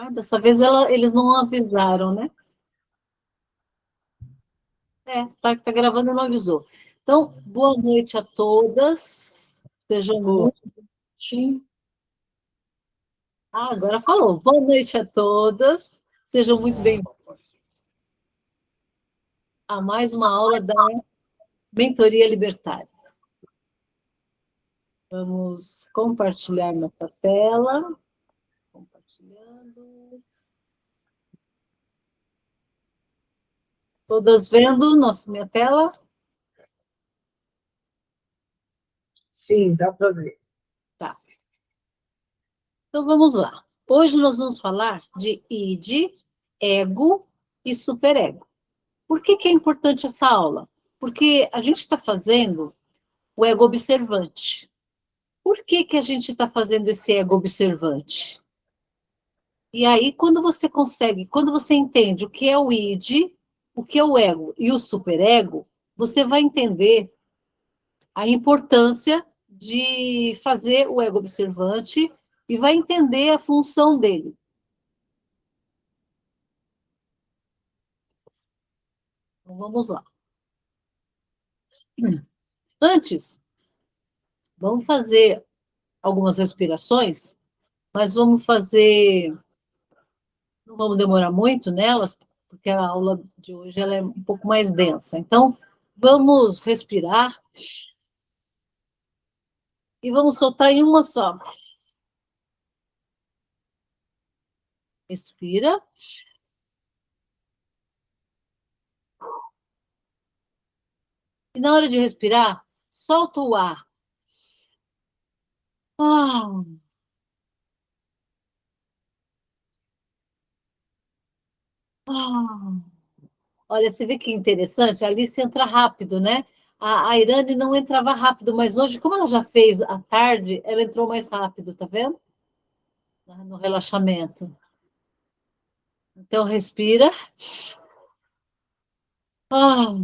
Ah, dessa vez eles não avisaram, né? Tá gravando e não avisou. Então, boa noite a todas. Sejam Boa. muito. Ah, agora falou. Boa noite a todas. Sejam muito bem-vindas a mais uma aula da Mentoria Libertária. Vamos compartilhar nossa tela. Compartilhando. Todas vendo minha tela? Sim, dá para ver. Tá. Então vamos lá. Hoje nós vamos falar de id, ego e superego. Por que é importante essa aula? Porque a gente está fazendo o ego observante. Por que a gente está fazendo esse ego observante? E aí, quando você entende o que é o id, o que é o ego e o superego, você vai entender a importância de fazer o ego observante e vai entender a função dele. Então, vamos lá. Antes, vamos fazer algumas respirações, mas vamos fazer, não vamos demorar muito nelas, porque a aula de hoje ela é um pouco mais densa. Então, vamos respirar e vamos soltar em uma só. Respira. E na hora de respirar, solta o ar. Ah, ah. Olha, você vê que interessante, a Alice entra rápido, né? A Irane não entrava rápido, mas hoje, como ela já fez à tarde, ela entrou mais rápido, tá vendo? No relaxamento. Então, respira. Ah,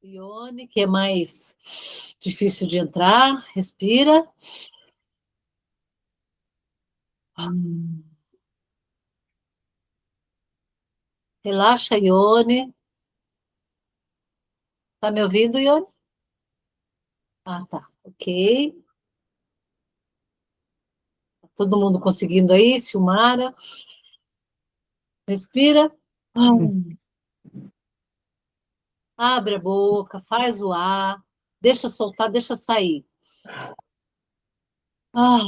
Ione, que é mais difícil de entrar, respira. Ah, relaxa, Ione. Tá me ouvindo, Ione? Ah, tá. Ok. Todo mundo conseguindo aí, Silmara. Respira. Ah, abre a boca, faz o ar. Deixa soltar, deixa sair. Ah,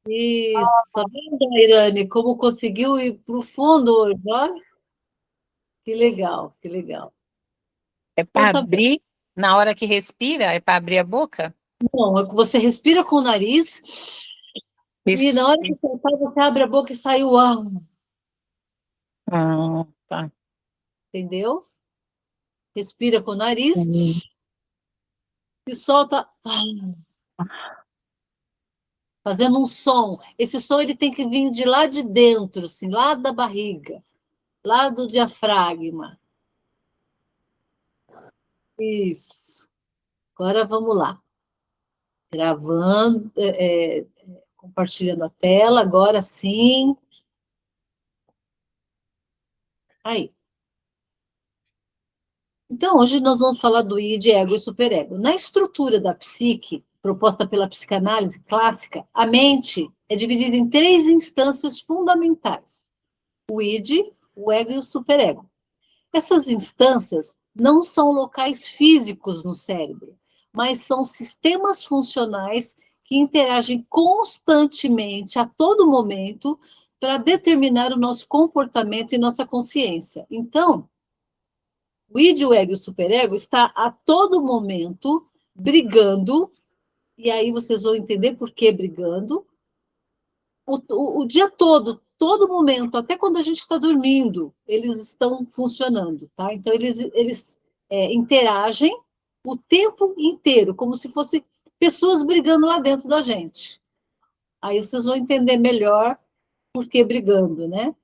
isso. Tá vendo, Irane, como conseguiu ir para o fundo hoje? Olha, que legal, que legal. É Então, para tá bom. abrir, na hora que respira, é para abrir a boca? Não, é que você respira com o nariz e Isso. na hora de soltar, você abre a boca e sai o ar. Ah, tá. Entendeu? Respira com o nariz Hum. e solta, fazendo um som. Esse som ele tem que vir de lá de dentro, assim, lá da barriga, lá do diafragma. Isso. Agora vamos lá. Gravando, compartilhando a tela, agora sim. Aí. Então, hoje nós vamos falar do id, ego e superego. Na estrutura da psique, proposta pela psicanálise clássica, a mente é dividida em três instâncias fundamentais: o id, o ego e o superego. Essas instâncias não são locais físicos no cérebro, mas são sistemas funcionais que interagem constantemente, a todo momento, para determinar o nosso comportamento e nossa consciência. Então, o id, o ego e o superego está a todo momento brigando, e aí vocês vão entender por que brigando, o dia todo, todo momento, até quando a gente está dormindo, eles estão funcionando, tá? Então, eles interagem o tempo inteiro, como se fossem pessoas brigando lá dentro da gente. Aí vocês vão entender melhor por que brigando, né?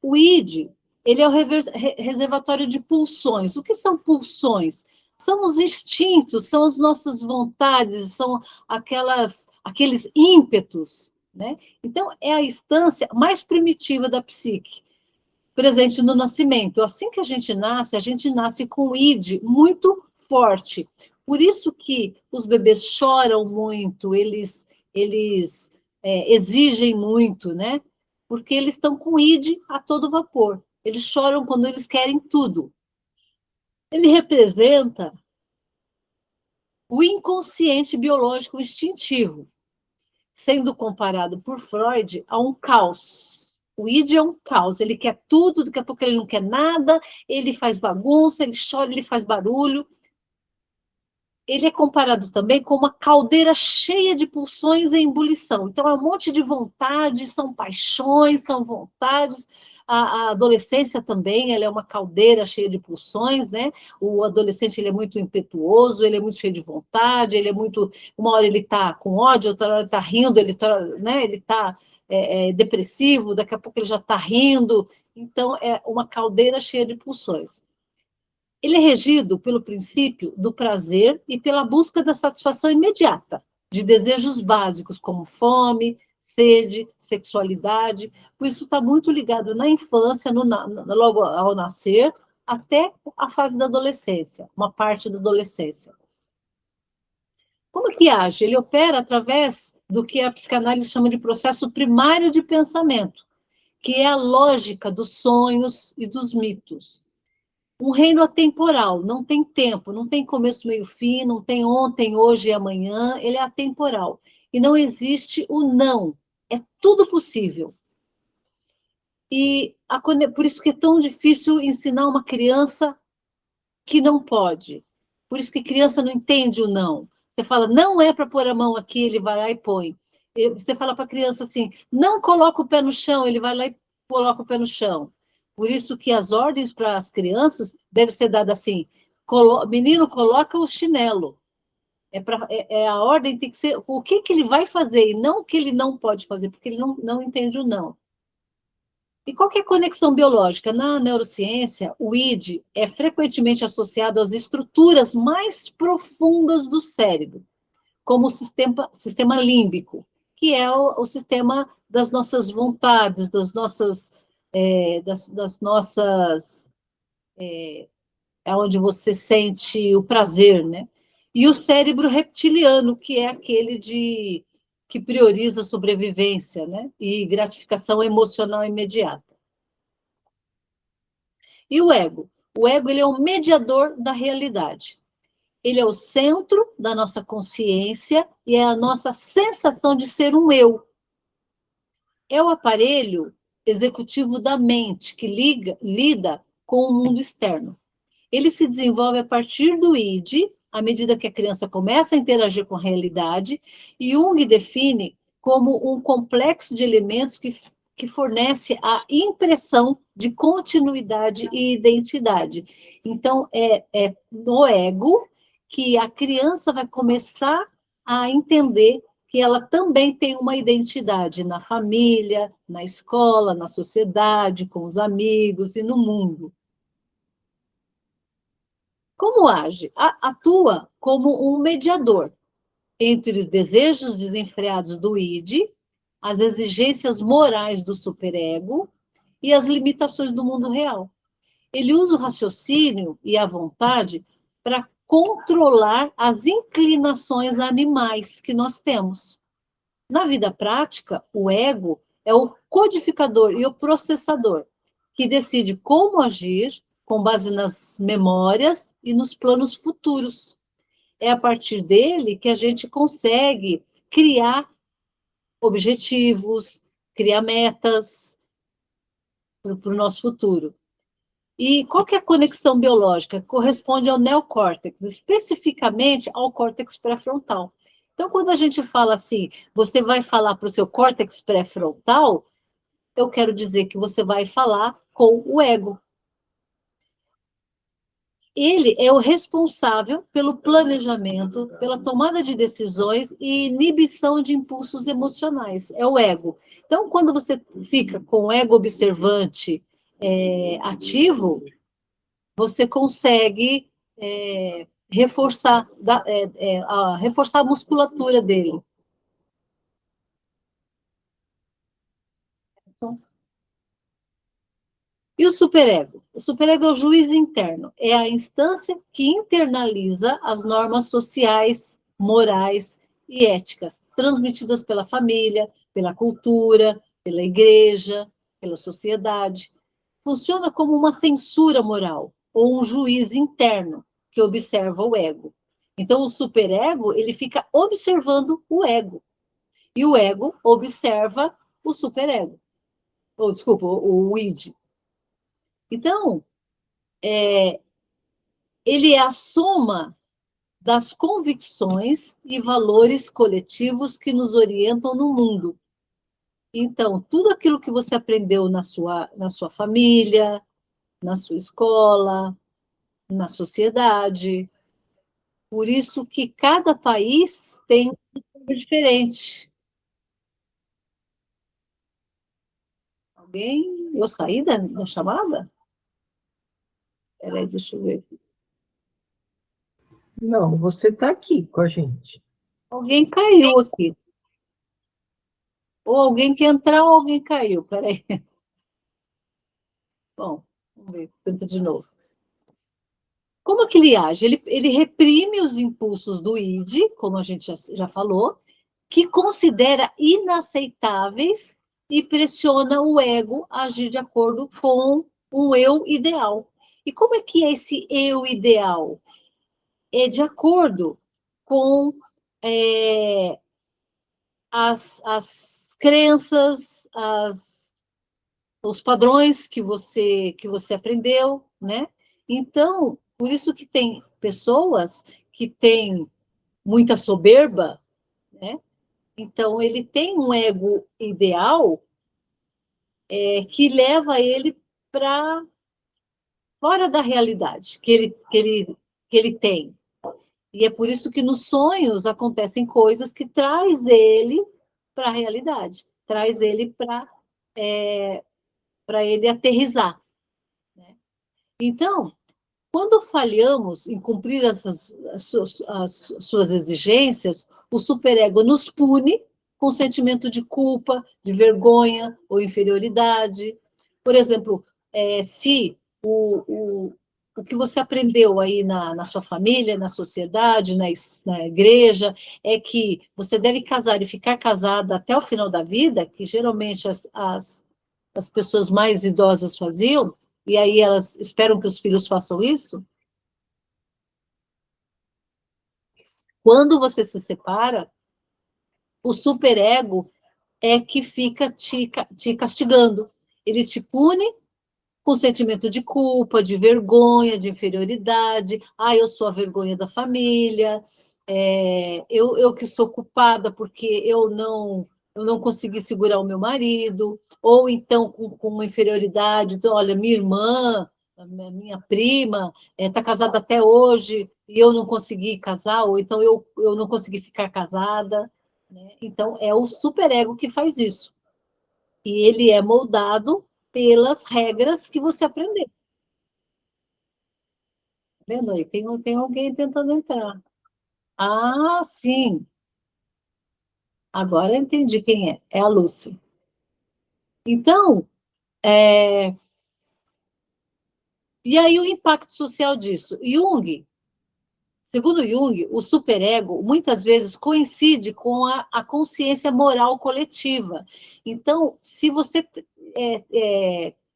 O id, ele é o reservatório de pulsões. O que são pulsões? São os instintos, são as nossas vontades, são aqueles ímpetos, né? Então, é a instância mais primitiva da psique, presente no nascimento. Assim que a gente nasce com o id muito forte. Por isso que os bebês choram muito, eles exigem muito, né? Porque eles estão com o id a todo vapor. Eles choram quando eles querem tudo. Ele representa o inconsciente biológico instintivo, sendo comparado por Freud a um caos. O id é um caos, ele quer tudo, daqui a pouco ele não quer nada, ele faz bagunça, ele chora, ele faz barulho. Ele é comparado também com uma caldeira cheia de pulsões em ebulição. Então, é um monte de vontades, são paixões, são vontades. A adolescência também, ela é uma caldeira cheia de pulsões, né? O adolescente, ele é muito impetuoso, ele é muito cheio de vontade, ele é muito... Uma hora ele está com ódio, outra hora ele está rindo, ele está, né? Ele está depressivo, daqui a pouco ele já está rindo. Então, é uma caldeira cheia de pulsões. Ele é regido pelo princípio do prazer e pela busca da satisfação imediata de desejos básicos, como fome, sede, sexualidade. Por isso está muito ligado na infância, logo ao nascer, até a fase da adolescência, uma parte da adolescência. Como que age? Ele opera através do que a psicanálise chama de processo primário de pensamento, que é a lógica dos sonhos e dos mitos. Um reino atemporal, não tem tempo, não tem começo, meio, fim, não tem ontem, hoje e amanhã, ele é atemporal. E não existe o não, é tudo possível. E por isso que é tão difícil ensinar uma criança que não pode. Por isso que a criança não entende o não. Você fala, não é para pôr a mão aqui, ele vai lá e põe. Você fala para a criança assim, não coloca o pé no chão, ele vai lá e coloca o pé no chão. Por isso que as ordens para as crianças devem ser dadas assim, menino, coloca o chinelo. A ordem tem que ser o que ele vai fazer, e não o que ele não pode fazer, porque ele não entende o não. E qual que é a conexão biológica? Na neurociência, o id é frequentemente associado às estruturas mais profundas do cérebro, como o sistema límbico, que é o sistema das nossas vontades, das nossas... é onde você sente o prazer, né? E o cérebro reptiliano, que é aquele que prioriza a sobrevivência, né? E gratificação emocional imediata. E o ego? O ego, ele é o mediador da realidade. Ele é o centro da nossa consciência e é a nossa sensação de ser um eu. É o aparelho executivo da mente que lida com o mundo externo. Ele se desenvolve a partir do id, à medida que a criança começa a interagir com a realidade, e Jung define como um complexo de elementos que fornece a impressão de continuidade e identidade. Então, é no ego que a criança vai começar a entender que ela também tem uma identidade na família, na escola, na sociedade, com os amigos e no mundo. Como age? Atua como um mediador entre os desejos desenfreados do id, as exigências morais do superego e as limitações do mundo real. Ele usa o raciocínio e a vontade para controlar as inclinações animais que nós temos. Na vida prática, o ego é o codificador e o processador, que decide como agir com base nas memórias e nos planos futuros. É a partir dele que a gente consegue criar objetivos, criar metas para o nosso futuro. E qual que é a conexão biológica? Corresponde ao neocórtex, especificamente ao córtex pré-frontal. Então, quando a gente fala assim, você vai falar para o seu córtex pré-frontal, eu quero dizer que você vai falar com o ego. Ele é o responsável pelo planejamento, pela tomada de decisões e inibição de impulsos emocionais. É o ego. Então, quando você fica com o ego observante ativo, você consegue reforçar, reforçar a musculatura dele. E o superego? O superego é o juiz interno, é a instância que internaliza as normas sociais, morais e éticas, transmitidas pela família, pela cultura, pela igreja, pela sociedade. Funciona como uma censura moral, ou um juiz interno que observa o ego. Então, o superego, ele fica observando o ego, e o ego observa o superego, ou, desculpa, o id. Então, ele é a soma das convicções e valores coletivos que nos orientam no mundo. Então, tudo aquilo que você aprendeu na sua família, na sua escola, na sociedade. Por isso que cada país tem um cultura diferente. Alguém? Eu saí da chamada? Peraí, deixa eu ver aqui. Não, você está aqui com a gente. Alguém caiu aqui. Ou alguém quer entrar ou alguém caiu. Peraí. Bom, vamos ver. Tenta de novo. Como que ele age? Ele reprime os impulsos do id, como a gente já falou, que considera inaceitáveis e pressiona o ego a agir de acordo com um eu ideal. E como é que é esse eu ideal? É de acordo com as crenças, os padrões que você aprendeu, né? Então, por isso que tem pessoas que têm muita soberba, né? Então, ele tem um ego ideal que leva ele para fora da realidade que ele tem. E é por isso que nos sonhos acontecem coisas que traz ele para a realidade, traz ele para ele aterrizar. Né? Então, quando falhamos em cumprir as suas exigências, o superego nos pune com sentimento de culpa, de vergonha ou inferioridade. Por exemplo, se o que você aprendeu aí na sua família, na sociedade, na igreja, é que você deve casar e ficar casada até o final da vida, que geralmente as pessoas mais idosas faziam, e aí elas esperam que os filhos façam isso. Quando você se separa, o superego é que fica te castigando. Ele te pune com sentimento de culpa, de vergonha, de inferioridade. Ah, eu sou a vergonha da família. Eu que sou culpada porque eu não consegui segurar o meu marido, ou então com uma inferioridade, então, olha, minha irmã, a minha prima, está casada até hoje, e eu não consegui casar, ou então eu não consegui ficar casada, né? Então, é o superego que faz isso. E ele é moldado pelas regras que você aprendeu. Tá vendo aí? Tem alguém tentando entrar. Ah, sim. Agora eu entendi quem é. É a Lúcia. Então, e aí o impacto social disso? Segundo Jung, o superego muitas vezes coincide com a consciência moral coletiva. Então, se você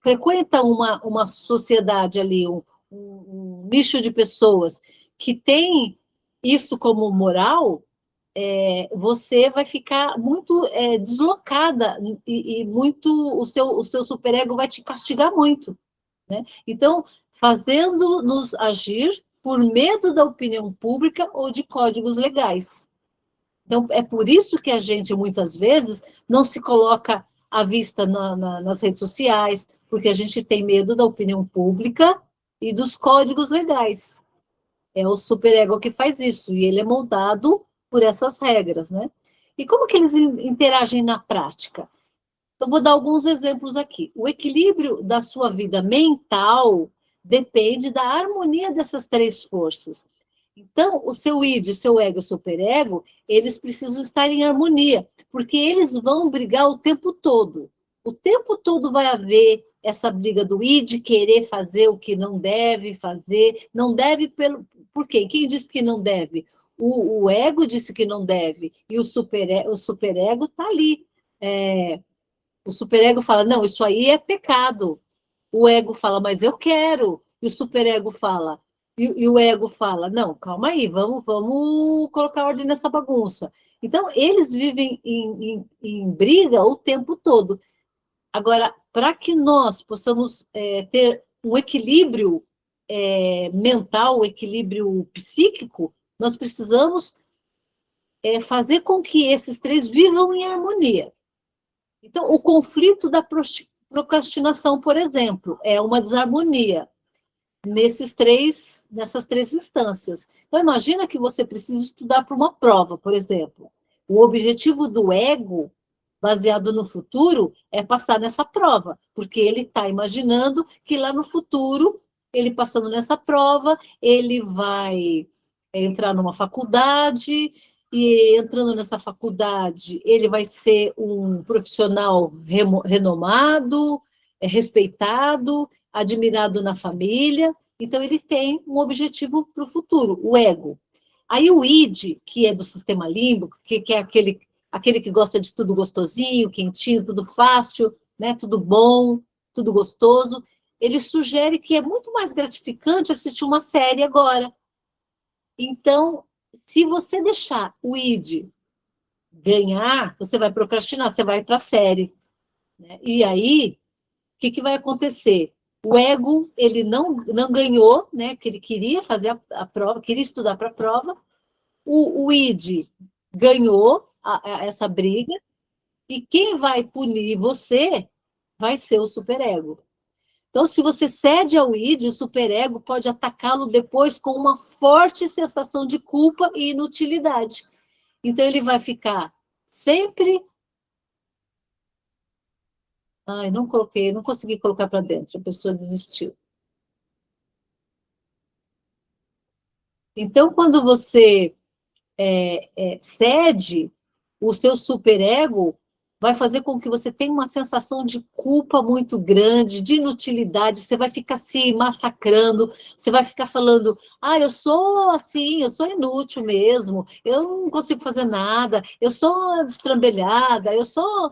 frequenta uma sociedade ali, um nicho de pessoas que tem isso como moral, você vai ficar muito deslocada e muito o seu superego vai te castigar muito. Né? Então, fazendo-nos agir por medo da opinião pública ou de códigos legais. Então, é por isso que a gente, muitas vezes, não se coloca à vista nas redes sociais, porque a gente tem medo da opinião pública e dos códigos legais. É o superego que faz isso, e ele é moldado por essas regras, né? E como que eles interagem na prática? Então, vou dar alguns exemplos aqui. O equilíbrio da sua vida mental depende da harmonia dessas três forças. Então, o seu id, o seu ego, o superego, eles precisam estar em harmonia, porque eles vão brigar o tempo todo. O tempo todo vai haver essa briga do id querer fazer o que não deve fazer, não deve pelo... Por quê? Quem disse que não deve? O ego disse que não deve, e o superego está ali. O superego fala, não, isso aí é pecado. O ego fala, mas eu quero. E o superego fala, e o ego fala, não, calma aí, vamos colocar ordem nessa bagunça. Então, eles vivem em briga o tempo todo. Agora, para que nós possamos ter um equilíbrio mental, um equilíbrio psíquico, nós precisamos fazer com que esses três vivam em harmonia. Então, o conflito da procrastinação, por exemplo, é uma desarmonia nessas três instâncias. Então, imagina que você precisa estudar para uma prova, por exemplo. O objetivo do ego, baseado no futuro, é passar nessa prova, porque ele está imaginando que lá no futuro, ele passando nessa prova, ele vai entrar numa faculdade, e entrando nessa faculdade, ele vai ser um profissional renomado, respeitado, admirado na família. Então, ele tem um objetivo para o futuro, o ego. Aí o id, que é do sistema límbico, que é aquele que gosta de tudo gostosinho, quentinho, tudo fácil, né, tudo bom, tudo gostoso, ele sugere que é muito mais gratificante assistir uma série agora. Então, se você deixar o id ganhar, você vai procrastinar, você vai para a série. Né? E aí, o que vai acontecer? O ego, ele não ganhou, né? Que ele queria fazer a prova, queria estudar para a prova. O id ganhou essa briga, e quem vai punir você vai ser o superego. Então, se você cede ao id, o superego pode atacá-lo depois com uma forte sensação de culpa e inutilidade. Então, ele vai ficar sempre... Ai, não coloquei, não consegui colocar para dentro, a pessoa desistiu. Então, quando você cede, o seu superego vai fazer com que você tenha uma sensação de culpa muito grande, de inutilidade, você vai ficar se massacrando, você vai ficar falando, eu sou assim, eu sou inútil mesmo, eu não consigo fazer nada, eu sou destrambelhada, eu sou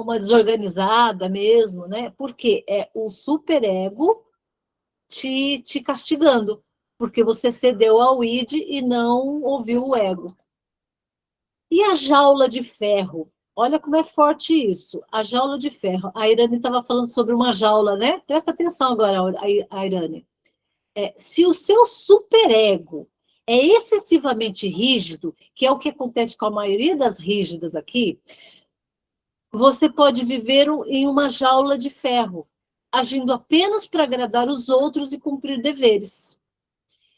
uma desorganizada mesmo, né? Porque é o superego te castigando, porque você cedeu ao id e não ouviu o ego. E a jaula de ferro? Olha como é forte isso. A jaula de ferro. A Irane estava falando sobre uma jaula, né? Presta atenção agora, a Irane. Se o seu superego é excessivamente rígido, que é o que acontece com a maioria das rígidas aqui, você pode viver em uma jaula de ferro, agindo apenas para agradar os outros e cumprir deveres,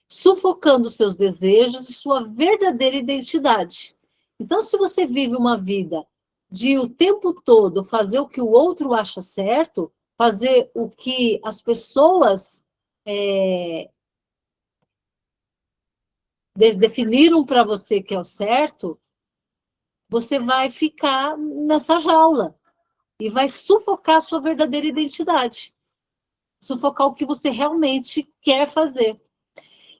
sufocando seus desejos e sua verdadeira identidade. Então, se você vive uma vida de o tempo todo fazer o que o outro acha certo, fazer o que as pessoas definiram para você que é o certo, você vai ficar nessa jaula e vai sufocar a sua verdadeira identidade, sufocar o que você realmente quer fazer.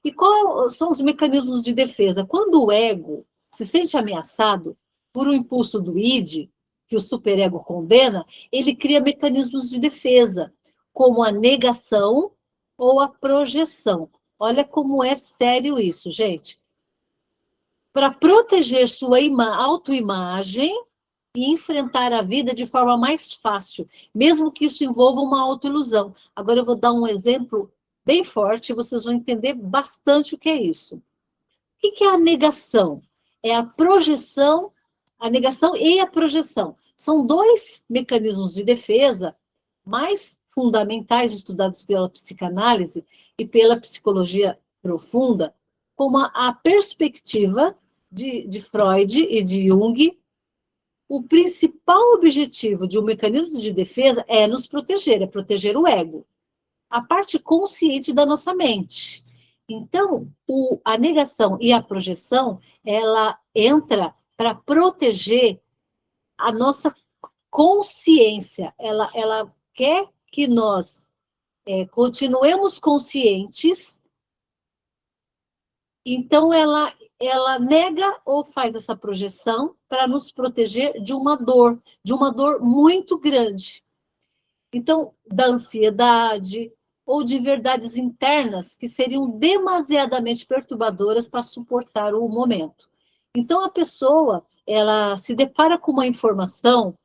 E quais são os mecanismos de defesa? Quando o ego se sente ameaçado por um impulso do id, que o superego condena, ele cria mecanismos de defesa, como a negação ou a projeção. Olha como é sério isso, gente. Para proteger sua autoimagem e enfrentar a vida de forma mais fácil, mesmo que isso envolva uma autoilusão. Agora eu vou dar um exemplo bem forte, vocês vão entender bastante o que é isso. O que é a negação? É a projeção, a negação e a projeção. São dois mecanismos de defesa mais fundamentais estudados pela psicanálise e pela psicologia profunda, como a perspectiva de Freud e de Jung. O principal objetivo de um mecanismo de defesa é nos proteger, é proteger o ego, a parte consciente da nossa mente. Então, a negação e a projeção, ela entra para proteger a nossa consciência. Ela quer que nós continuemos conscientes, então ela nega ou faz essa projeção para nos proteger de uma dor muito grande. Então, da ansiedade ou de verdades internas que seriam demasiadamente perturbadoras para suportar o momento. Então, a pessoa, ela se depara com uma informação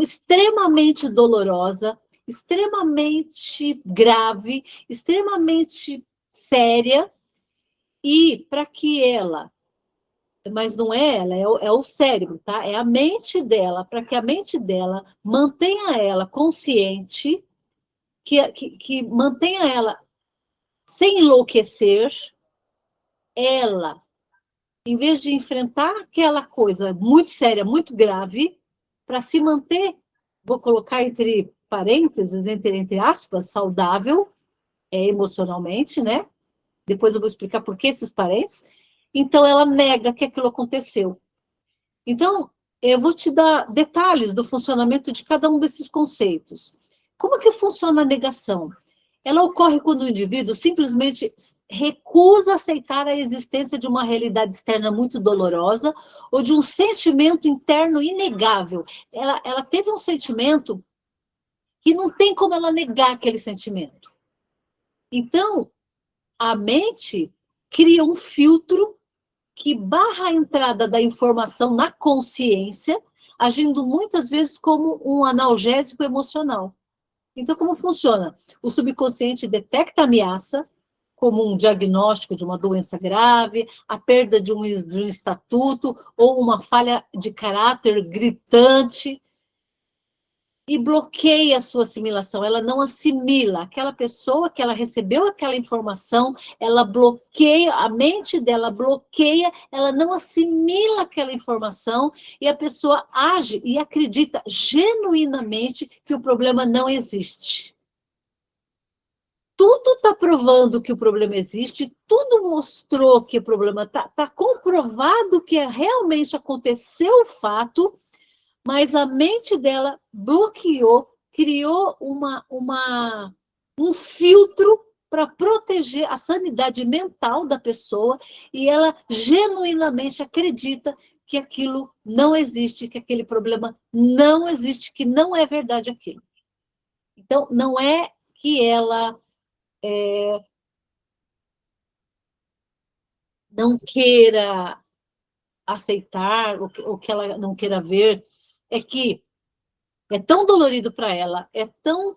extremamente dolorosa, extremamente grave, extremamente séria, e para que ela, mas não é ela, é o cérebro, tá? É a mente dela, para que a mente dela mantenha ela consciente, que mantenha ela sem enlouquecer, ela, em vez de enfrentar aquela coisa muito séria, muito grave, para se manter, vou colocar entre parênteses, entre aspas, saudável, emocionalmente, né? Depois eu vou explicar por que esses parênteses. Então, ela nega que aquilo aconteceu. Então, eu vou te dar detalhes do funcionamento de cada um desses conceitos. Como que funciona a negação? Ela ocorre quando o indivíduo simplesmente recusa aceitar a existência de uma realidade externa muito dolorosa ou de um sentimento interno inegável. Ela teve um sentimento que não tem como ela negar aquele sentimento. Então, a mente cria um filtro que barra a entrada da informação na consciência, agindo muitas vezes como um analgésico emocional. Então, como funciona? O subconsciente detecta a ameaça como um diagnóstico de uma doença grave, a perda de um estatuto ou uma falha de caráter gritante, e bloqueia a sua assimilação, ela não assimila. Aquela pessoa que ela recebeu aquela informação, ela bloqueia, a mente dela bloqueia, ela não assimila aquela informação e a pessoa age e acredita genuinamente que o problema não existe. Tudo está provando que o problema existe, tudo mostrou que o problema está comprovado que realmente aconteceu o fato, mas a mente dela bloqueou, criou um filtro para proteger a sanidade mental da pessoa e ela genuinamente acredita que aquilo não existe, que aquele problema não existe, que não é verdade aquilo. Então, não é que ela não queira aceitar, ou que ela não queira ver, é que é tão dolorido para ela, é tão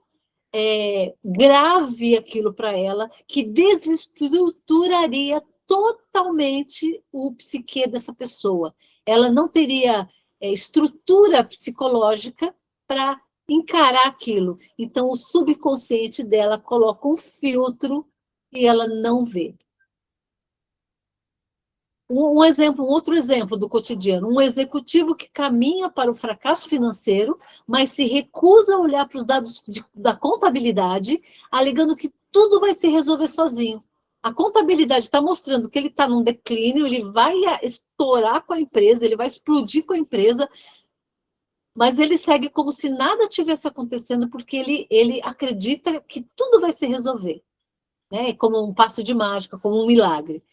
grave aquilo para ela, que desestruturaria totalmente o psique dessa pessoa. Ela não teria estrutura psicológica para encarar aquilo. Então, o subconsciente dela coloca um filtro e ela não vê. Um outro exemplo do cotidiano, um executivo que caminha para o fracasso financeiro, mas se recusa a olhar para os dados da contabilidade, alegando que tudo vai se resolver sozinho. A contabilidade está mostrando que ele está num declínio, ele vai estourar com a empresa, ele vai explodir com a empresa, mas ele segue como se nada tivesse acontecendo, porque ele acredita que tudo vai se resolver, né? Como um passe de mágica, como um milagre.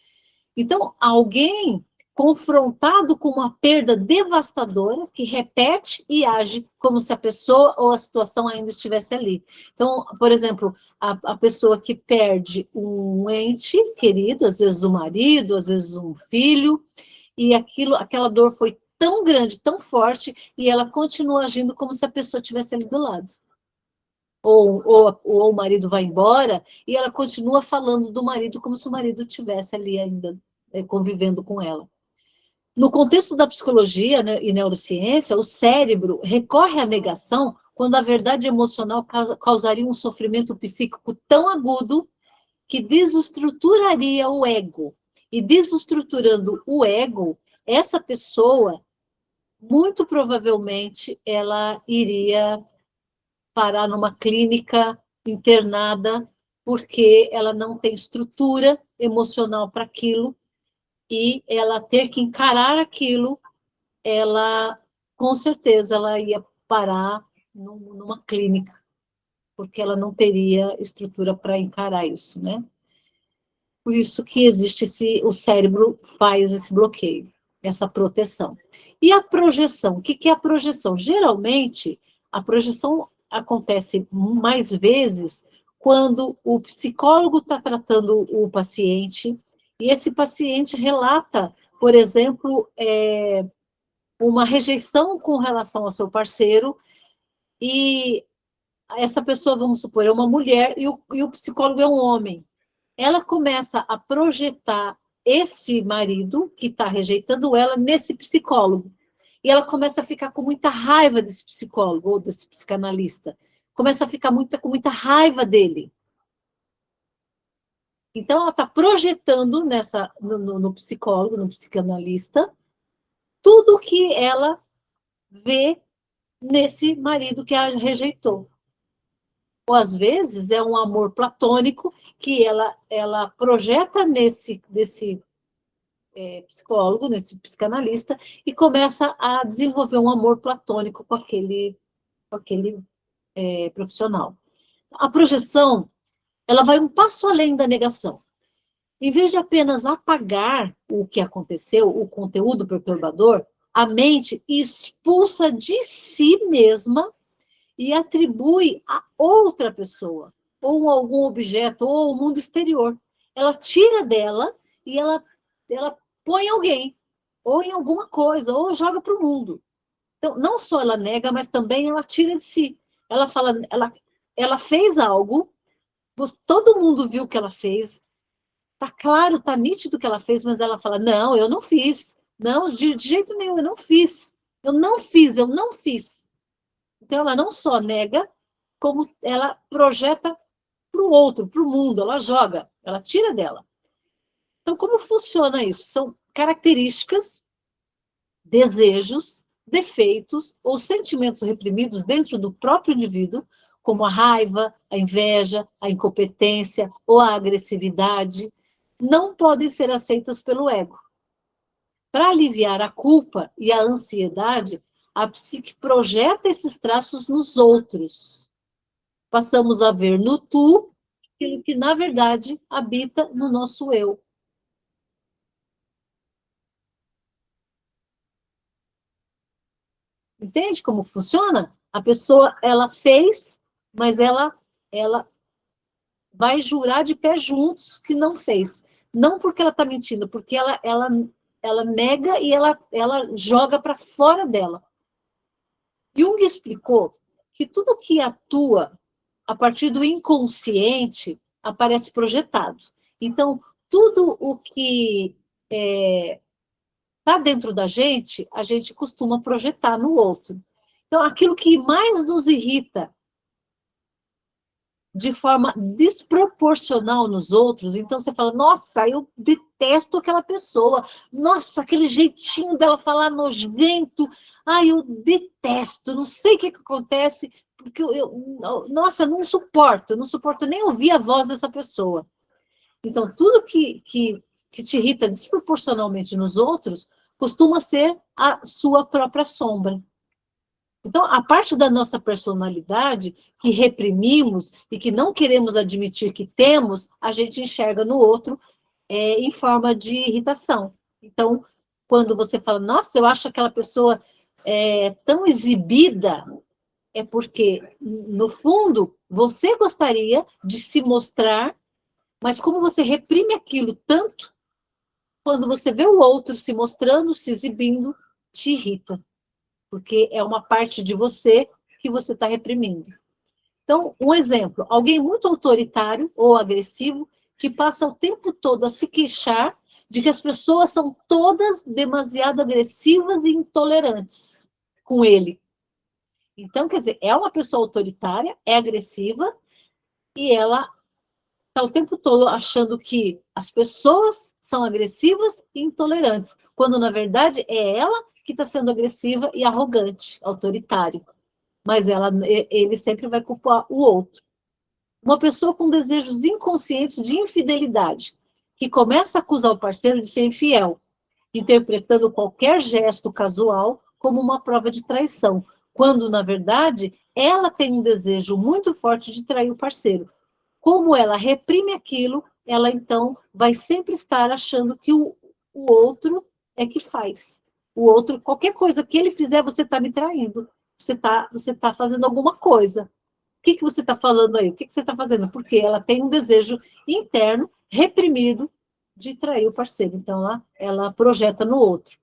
Então, alguém confrontado com uma perda devastadora, que repete e age como se a pessoa ou a situação ainda estivesse ali. Então, por exemplo, a pessoa que perde um ente querido, às vezes um marido, às vezes um filho, e aquela dor foi tão grande, tão forte, e ela continua agindo como se a pessoa estivesse ali do lado. Ou o marido vai embora e ela continua falando do marido como se o marido estivesse ali ainda convivendo com ela. No contexto da psicologia, né, e neurociência, o cérebro recorre à negação quando a verdade emocional causaria um sofrimento psíquico tão agudo que desestruturaria o ego. E desestruturando o ego, essa pessoa, muito provavelmente, ela iria parar numa clínica internada porque ela não tem estrutura emocional para aquilo, e ela ter que encarar aquilo, ela, com certeza, ela ia parar numa clínica, porque ela não teria estrutura para encarar isso, né? Por isso que existe o cérebro faz esse bloqueio, essa proteção. E a projeção, o que é a projeção? Geralmente, a projeção acontece mais vezes quando o psicólogo está tratando o paciente, e esse paciente relata, por exemplo, uma rejeição com relação ao seu parceiro, e essa pessoa, vamos supor, é uma mulher, e o psicólogo é um homem. Ela começa a projetar esse marido que está rejeitando ela nesse psicólogo. E ela começa a ficar com muita raiva desse psicólogo ou desse psicanalista. Começa a ficar com muita raiva dele. Então, ela está projetando no psicólogo, no psicanalista, tudo que ela vê nesse marido que a rejeitou. Ou, às vezes, é um amor platônico que ela projeta nesse psicólogo, nesse psicanalista, e começa a desenvolver um amor platônico com aquele profissional. A projeção, ela vai um passo além da negação. Em vez de apenas apagar o que aconteceu, o conteúdo perturbador, a mente expulsa de si mesma e atribui a outra pessoa, ou algum objeto, ou ao mundo exterior. Ela tira dela e ela põe em alguém, ou em alguma coisa, ou joga para o mundo. Então, não só ela nega, mas também ela tira de si. Ela fala, ela fez algo, todo mundo viu o que ela fez, tá claro, tá nítido o que ela fez, mas ela fala, não, eu não fiz. Não, de jeito nenhum, eu não fiz. Eu não fiz, eu não fiz. Então, ela não só nega, como ela projeta para o outro, para o mundo, ela joga, ela tira dela. Então, como funciona isso? São características, desejos, defeitos ou sentimentos reprimidos dentro do próprio indivíduo, como a raiva, a inveja, a incompetência ou a agressividade, não podem ser aceitas pelo ego. Para aliviar a culpa e a ansiedade, a psique projeta esses traços nos outros. Passamos a ver no tu aquilo que, na verdade, habita no nosso eu. Entende como funciona? A pessoa, ela fez, mas ela vai jurar de pé juntos que não fez. Não porque ela está mentindo, porque ela nega e ela joga para fora dela. Jung explicou que tudo que atua a partir do inconsciente aparece projetado. Então, tudo o que está dentro da gente, a gente costuma projetar no outro. Então, aquilo que mais nos irrita de forma desproporcional nos outros, então você fala, nossa, eu detesto aquela pessoa, nossa, aquele jeitinho dela falar nojento, ai, eu detesto, não sei o que acontece, porque nossa, não suporto nem ouvir a voz dessa pessoa. Então, tudo que te irrita desproporcionalmente nos outros, costuma ser a sua própria sombra. Então, a parte da nossa personalidade que reprimimos e que não queremos admitir que temos, a gente enxerga no outro em forma de irritação. Então, quando você fala, nossa, eu acho aquela pessoa tão exibida, é porque, no fundo, você gostaria de se mostrar, mas como você reprime aquilo tanto, quando você vê o outro se mostrando, se exibindo, te irrita. Porque é uma parte de você que você está reprimindo. Então, um exemplo, alguém muito autoritário ou agressivo que passa o tempo todo a se queixar de que as pessoas são todas demasiado agressivas e intolerantes com ele. Então, quer dizer, é uma pessoa autoritária, é agressiva, e ela está o tempo todo achando que as pessoas são agressivas e intolerantes, quando, na verdade, é ela que está sendo agressiva e arrogante, autoritário. Mas ele sempre vai culpar o outro. Uma pessoa com desejos inconscientes de infidelidade, que começa a acusar o parceiro de ser infiel, interpretando qualquer gesto casual como uma prova de traição, quando, na verdade, ela tem um desejo muito forte de trair o parceiro. Como ela reprime aquilo, ela então vai sempre estar achando que o outro é que faz. O outro, qualquer coisa que ele fizer, você está me traindo. Você tá fazendo alguma coisa. O que você está falando aí? O que você está fazendo? Porque ela tem um desejo interno, reprimido, de trair o parceiro. Então, ela projeta no outro.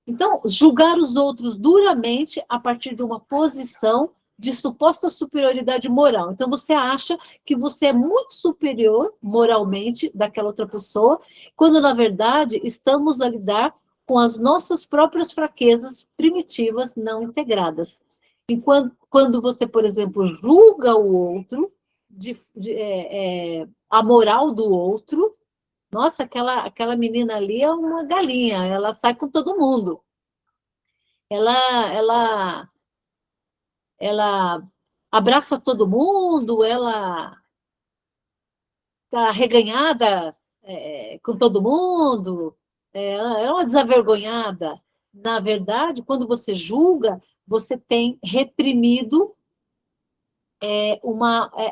Então, julgar os outros duramente a partir de uma posição de suposta superioridade moral. Então, você acha que você é muito superior moralmente daquela outra pessoa, quando, na verdade, estamos a lidar com as nossas próprias fraquezas primitivas não integradas. Enquanto, quando você, por exemplo, julga o outro, a moral do outro, nossa, aquela menina ali é uma galinha, ela sai com todo mundo. Ela, ela, ela abraça todo mundo, ela está reganhada com todo mundo, ela é uma desavergonhada. Na verdade, quando você julga, você tem reprimido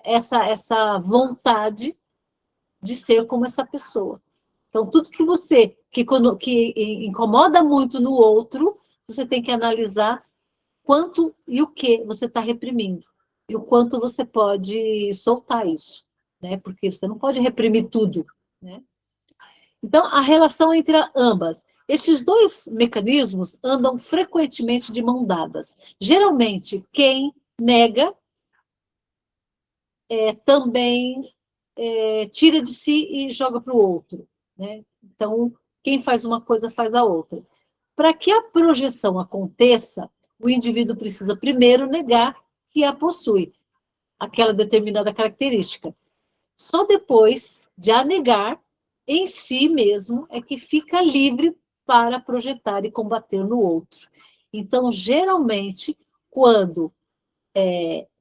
essa vontade de ser como essa pessoa. Então, tudo que incomoda muito no outro, você tem que analisar quanto e o que você está reprimindo. E o quanto você pode soltar isso, né? Porque você não pode reprimir tudo, né? Então, a relação entre ambas. Estes dois mecanismos andam frequentemente de mão dadas. Geralmente, quem nega também tira de si e joga para o outro, né? Então, quem faz uma coisa faz a outra. Para que a projeção aconteça, o indivíduo precisa primeiro negar que a possui, aquela determinada característica. Só depois de a negar em si mesmo é que fica livre para projetar e combater no outro. Então, geralmente, quando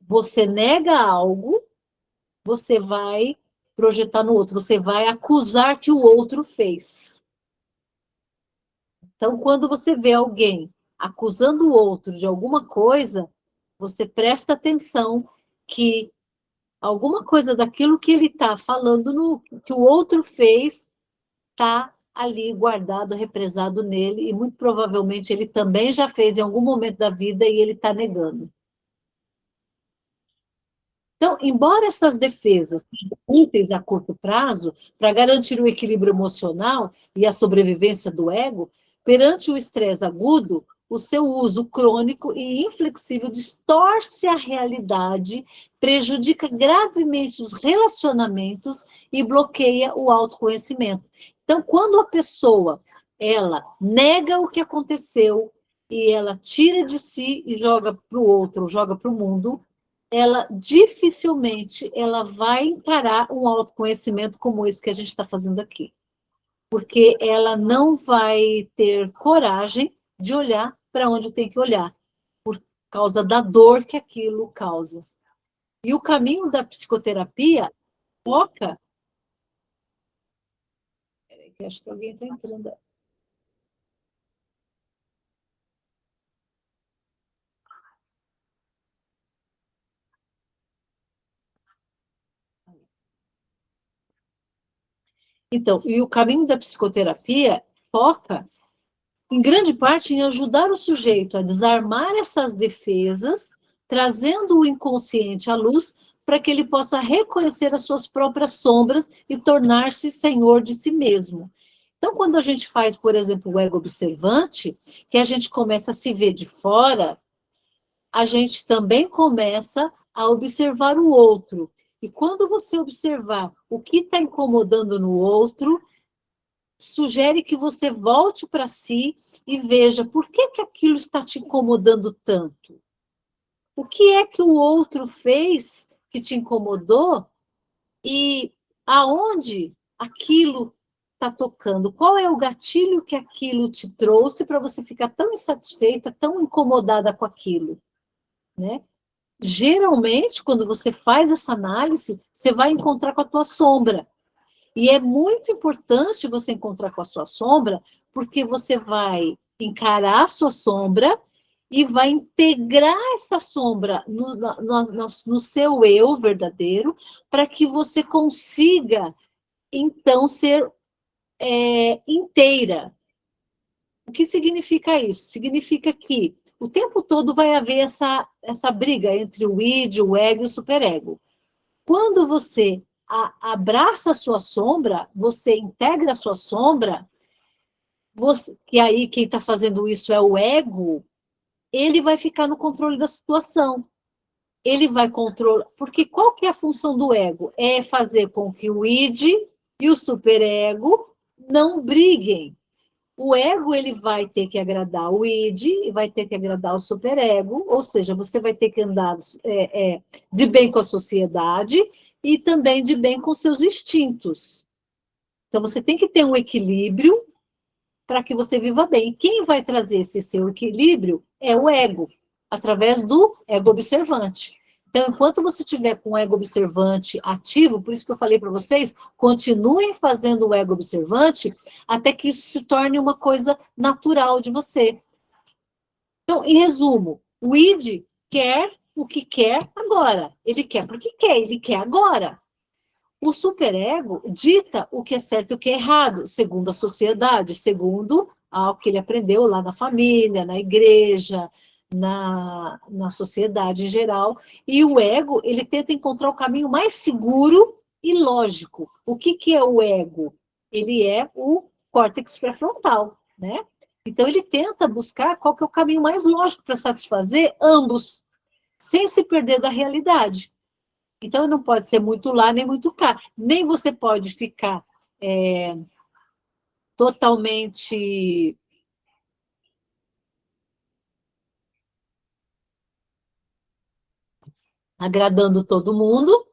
você nega algo, você vai projetar no outro, você vai acusar que o outro fez. Então, quando você vê alguém acusando o outro de alguma coisa, você presta atenção que alguma coisa daquilo que ele está falando, que o outro fez, está ali guardado, represado nele, e muito provavelmente ele também já fez em algum momento da vida e ele está negando. Então, embora essas defesas sejam úteis a curto prazo para garantir o equilíbrio emocional e a sobrevivência do ego, perante o estresse agudo, o seu uso crônico e inflexível distorce a realidade, prejudica gravemente os relacionamentos e bloqueia o autoconhecimento. Então, quando a pessoa ela nega o que aconteceu e ela tira de si e joga para o outro, joga para o mundo, ela dificilmente ela vai encarar um autoconhecimento como esse que a gente está fazendo aqui. Porque ela não vai ter coragem de olhar para onde tem que olhar, por causa da dor que aquilo causa. E o caminho da psicoterapia foca. Peraí, que acho que alguém está entrando. Então, e o caminho da psicoterapia foca em grande parte, em ajudar o sujeito a desarmar essas defesas, trazendo o inconsciente à luz, para que ele possa reconhecer as suas próprias sombras e tornar-se senhor de si mesmo. Então, quando a gente faz, por exemplo, o ego observante, que a gente começa a se ver de fora, a gente também começa a observar o outro. E quando você observar o que está incomodando no outro, sugere que você volte para si e veja por que aquilo está te incomodando tanto. O que é que o outro fez que te incomodou e aonde aquilo está tocando? Qual é o gatilho que aquilo te trouxe para você ficar tão insatisfeita, tão incomodada com aquilo, né? geralmente, quando você faz essa análise, você vai encontrar com a tua sombra. E é muito importante você encontrar com a sua sombra, porque você vai encarar a sua sombra e vai integrar essa sombra no seu eu verdadeiro, para que você consiga, então, ser inteira. O que significa isso? Significa que o tempo todo vai haver essa briga entre o id, o ego e o superego. Quando você abraça a sua sombra, você integra a sua sombra, que aí quem está fazendo isso é o ego, ele vai ficar no controle da situação. Ele vai controlar. Porque qual que é a função do ego? É fazer com que o id e o superego não briguem. O ego, ele vai ter que agradar o id e vai ter que agradar o superego, ou seja, você vai ter que andar de bem com a sociedade e também de bem com seus instintos. Então, você tem que ter um equilíbrio para que você viva bem. Quem vai trazer esse seu equilíbrio é o ego, através do ego observante. Então, enquanto você tiver com o ego observante ativo, por isso que eu falei para vocês, continuem fazendo o ego observante até que isso se torne uma coisa natural de você. Então, em resumo, o id quer o que quer agora. Ele quer porque quer, ele quer agora. O superego dita o que é certo e o que é errado, segundo a sociedade, segundo o que ele aprendeu lá na família, na igreja, na sociedade em geral. E o ego, ele tenta encontrar o caminho mais seguro e lógico. O que é o ego? Ele é o córtex pré-frontal, né? Então, ele tenta buscar qual que é o caminho mais lógico para satisfazer ambos, sem se perder da realidade. Então, não pode ser muito lá, nem muito cá. Nem você pode ficar totalmente agradando todo mundo,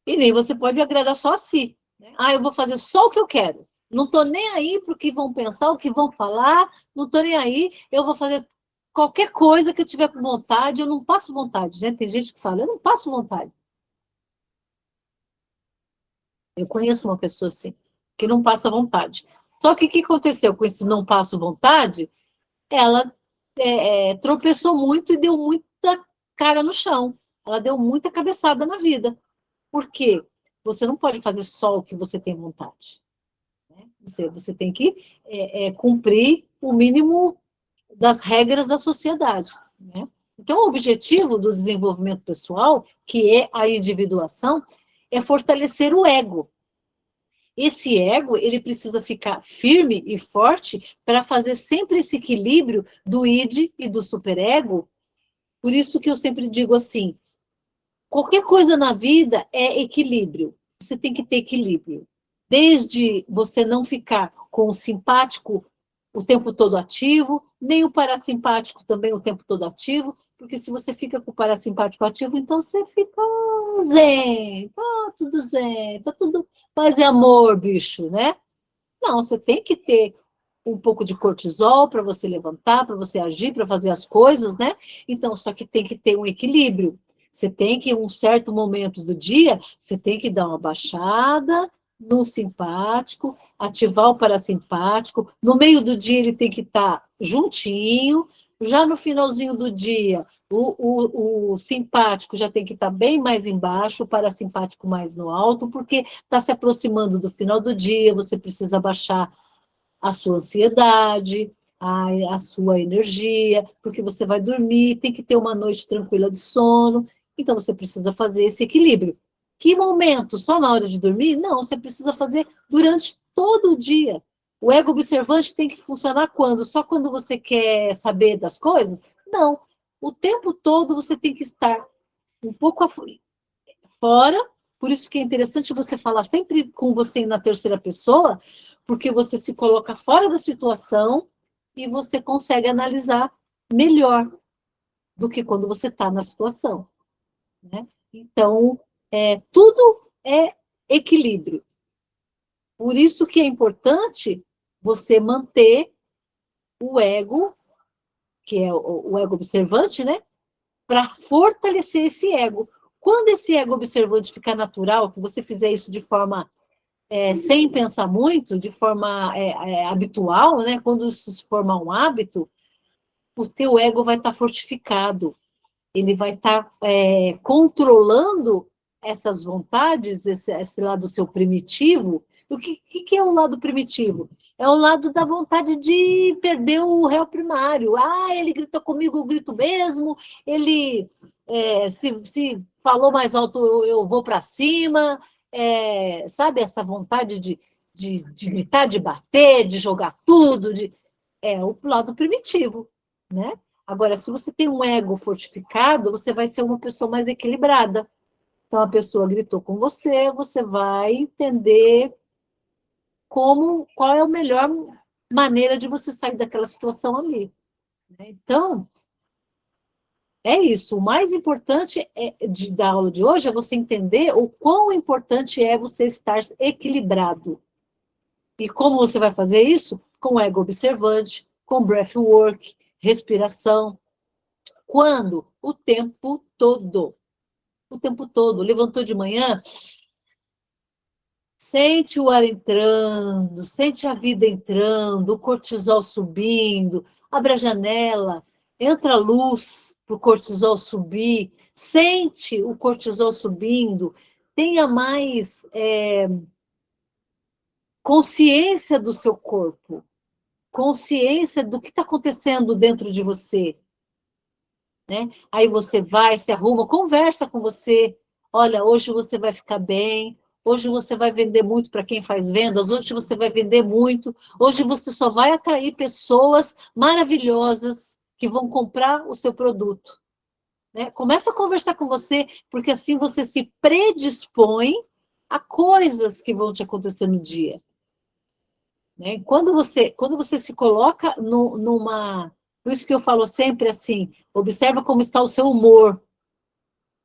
e nem você pode agradar só a si. Né? Ah, eu vou fazer só o que eu quero. Não estou nem aí para o que vão pensar, o que vão falar, não estou nem aí, eu vou fazer qualquer coisa que eu tiver com vontade, eu não passo vontade. Né? Tem gente que fala, eu não passo vontade. Eu conheço uma pessoa assim, que não passa vontade. Só que o que aconteceu com esse não passo vontade? Ela tropeçou muito e deu muita cara no chão. Ela deu muita cabeçada na vida. Por quê? Você não pode fazer só o que você tem vontade. Né? Você tem que cumprir o mínimo das regras da sociedade. Né? Então, o objetivo do desenvolvimento pessoal, que é a individuação, é fortalecer o ego. Esse ego, ele precisa ficar firme e forte para fazer sempre esse equilíbrio do id e do superego. Por isso que eu sempre digo assim, qualquer coisa na vida é equilíbrio. Você tem que ter equilíbrio. Desde você não ficar com o simpático o tempo todo ativo, nem o parasimpático também o tempo todo ativo, porque se você fica com o parasimpático ativo, então você fica zen, tá tudo zen, tá tudo paz e amor, bicho, né? Não, você tem que ter um pouco de cortisol para você levantar, para você agir, para fazer as coisas, né? Então, só que tem que ter um equilíbrio. Você tem que, em um certo momento do dia, você tem que dar uma baixada no simpático, ativar o parasimpático. No meio do dia, ele tem que estar juntinho. Já no finalzinho do dia, o simpático já tem que estar bem mais embaixo, o parasimpático mais no alto, porque está se aproximando do final do dia, você precisa baixar a sua ansiedade, a sua energia, porque você vai dormir, tem que ter uma noite tranquila de sono, então você precisa fazer esse equilíbrio. Que momento? Só na hora de dormir? Não, você precisa fazer durante todo o dia. O ego observante tem que funcionar quando? Só quando você quer saber das coisas? Não. O tempo todo você tem que estar um pouco fora, por isso que é interessante você falar sempre com você na terceira pessoa, porque você se coloca fora da situação e você consegue analisar melhor do que quando você está na situação. Né? Então, tudo é equilíbrio. Por isso que é importante você manter o ego, que é o ego observante, né? para fortalecer esse ego. Quando esse ego observante ficar natural, que você fizer isso de forma sem pensar muito, de forma habitual, né? Quando isso se formar um hábito, o teu ego vai estar fortificado. Ele vai estar controlando essas vontades, esse lado seu primitivo. O que é o lado primitivo? É o lado da vontade de perder o réu primário. Ah, ele gritou comigo, eu grito mesmo. Ele, se falou mais alto, eu vou para cima. Sabe, essa vontade de gritar, de bater, de jogar tudo. É o lado primitivo, né? Agora, se você tem um ego fortificado, você vai ser uma pessoa mais equilibrada. Então, a pessoa gritou com você, você vai entender qual é a melhor maneira de você sair daquela situação ali. Então, é isso. O mais importante da aula de hoje é você entender o quão importante é você estar equilibrado. E como você vai fazer isso? Com ego observante, com breathwork, respiração. Quando? O tempo todo. O tempo todo. Levantou de manhã, sente o ar entrando, sente a vida entrando, o cortisol subindo, abre a janela, entra a luz para o cortisol subir, sente o cortisol subindo, tenha mais consciência do seu corpo, consciência do que está acontecendo dentro de você. Né? Aí você vai, se arruma, conversa com você. Olha, hoje você vai ficar bem, hoje você vai vender muito para quem faz vendas, hoje você vai vender muito, hoje você só vai atrair pessoas maravilhosas que vão comprar o seu produto. Né? Começa a conversar com você, porque assim você se predispõe a coisas que vão te acontecer no dia. Né? Quando você se coloca numa... Por isso que eu falo sempre assim, observa como está o seu humor,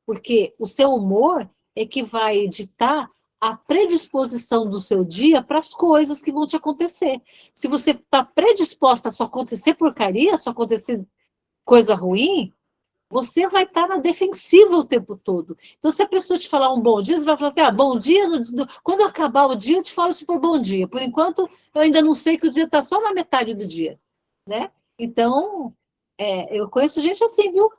porque o seu humor é que vai ditar a predisposição do seu dia para as coisas que vão te acontecer. Se você está predisposta a só acontecer porcaria, só acontecer coisa ruim, você vai estar na defensiva o tempo todo. Então, se a pessoa te falar um bom dia, você vai falar assim, bom dia, quando acabar o dia, eu te falo se foi bom dia. Por enquanto, eu ainda não sei que o dia está só na metade do dia. Né? Então, eu conheço gente assim, viu?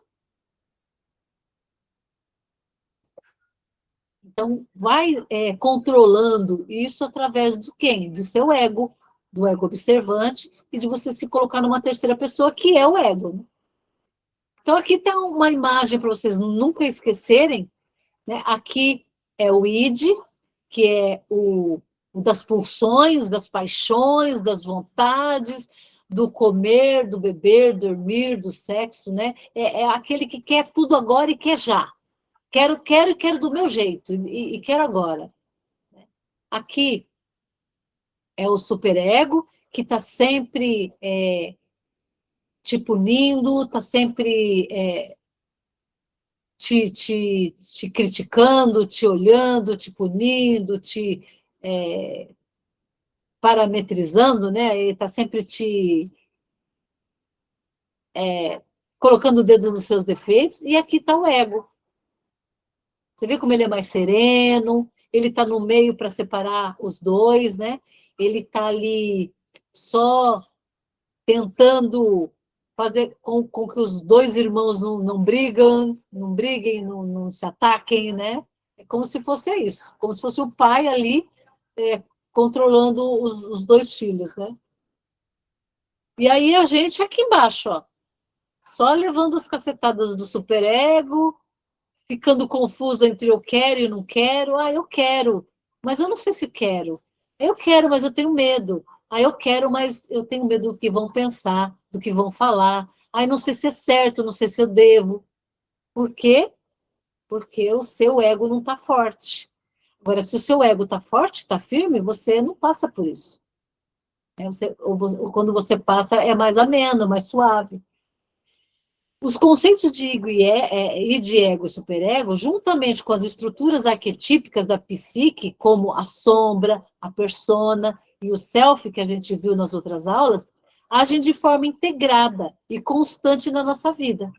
Então, vai controlando isso através do quem? Do seu ego, do ego observante, e de você se colocar numa terceira pessoa, que é o ego. Né? Então, aqui tem uma imagem para vocês nunca esquecerem. Né? Aqui é o id, que é o das pulsões, das paixões, das vontades, do comer, do beber, dormir, do sexo, né? É aquele que quer tudo agora e quer já. Quero e quero do meu jeito, e quero agora. Aqui é o superego, que está sempre te punindo, está sempre te criticando, te olhando, te punindo, te parametrizando, né? Ele está sempre te colocando o dedo nos seus defeitos, e aqui está o ego. Você vê como ele é mais sereno, ele está no meio para separar os dois, né? Ele está ali só tentando fazer com que os dois irmãos não briguem, não se ataquem, né? É como se fosse isso, como se fosse o pai ali controlando os dois filhos, né? E aí a gente aqui embaixo, ó, só levando as cacetadas do superego, ficando confuso entre eu quero e não quero. Ah, eu quero, mas eu não sei se quero. Eu quero, mas eu tenho medo. Ah, eu quero, mas eu tenho medo do que vão pensar, do que vão falar. Ah, não sei se é certo, não sei se eu devo. Por quê? Porque o seu ego não está forte. Agora, se o seu ego está forte, está firme, você não passa por isso. Quando você passa, é mais ameno, mais suave. Os conceitos de ego e de ego e superego, juntamente com as estruturas arquetípicas da psique, como a sombra, a persona e o self, que a gente viu nas outras aulas, agem de forma integrada e constante na nossa vida.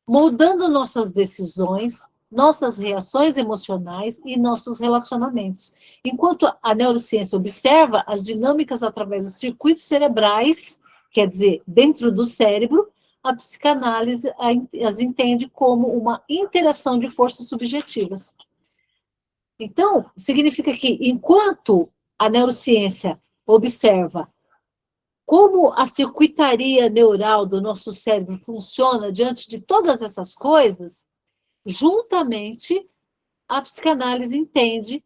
moldando nossas decisões, nossas reações emocionais e nossos relacionamentos. Enquanto a neurociência observa as dinâmicas através dos circuitos cerebrais, quer dizer, dentro do cérebro, a psicanálise as entende como uma interação de forças subjetivas. Então, significa que, enquanto a neurociência observa como a circuitaria neural do nosso cérebro funciona diante de todas essas coisas, juntamente, a psicanálise entende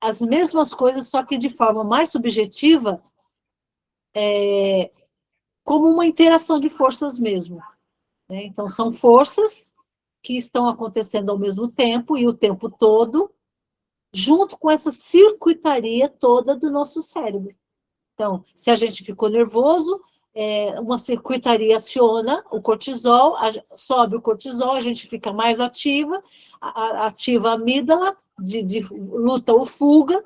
as mesmas coisas, só que de forma mais subjetiva, como uma interação de forças mesmo. Né? Então, são forças que estão acontecendo ao mesmo tempo e o tempo todo, junto com essa circuitaria toda do nosso cérebro. Então, se a gente ficou nervoso, uma circuitaria aciona o cortisol, sobe o cortisol, a gente fica mais ativa, ativa a amígdala, de luta ou fuga.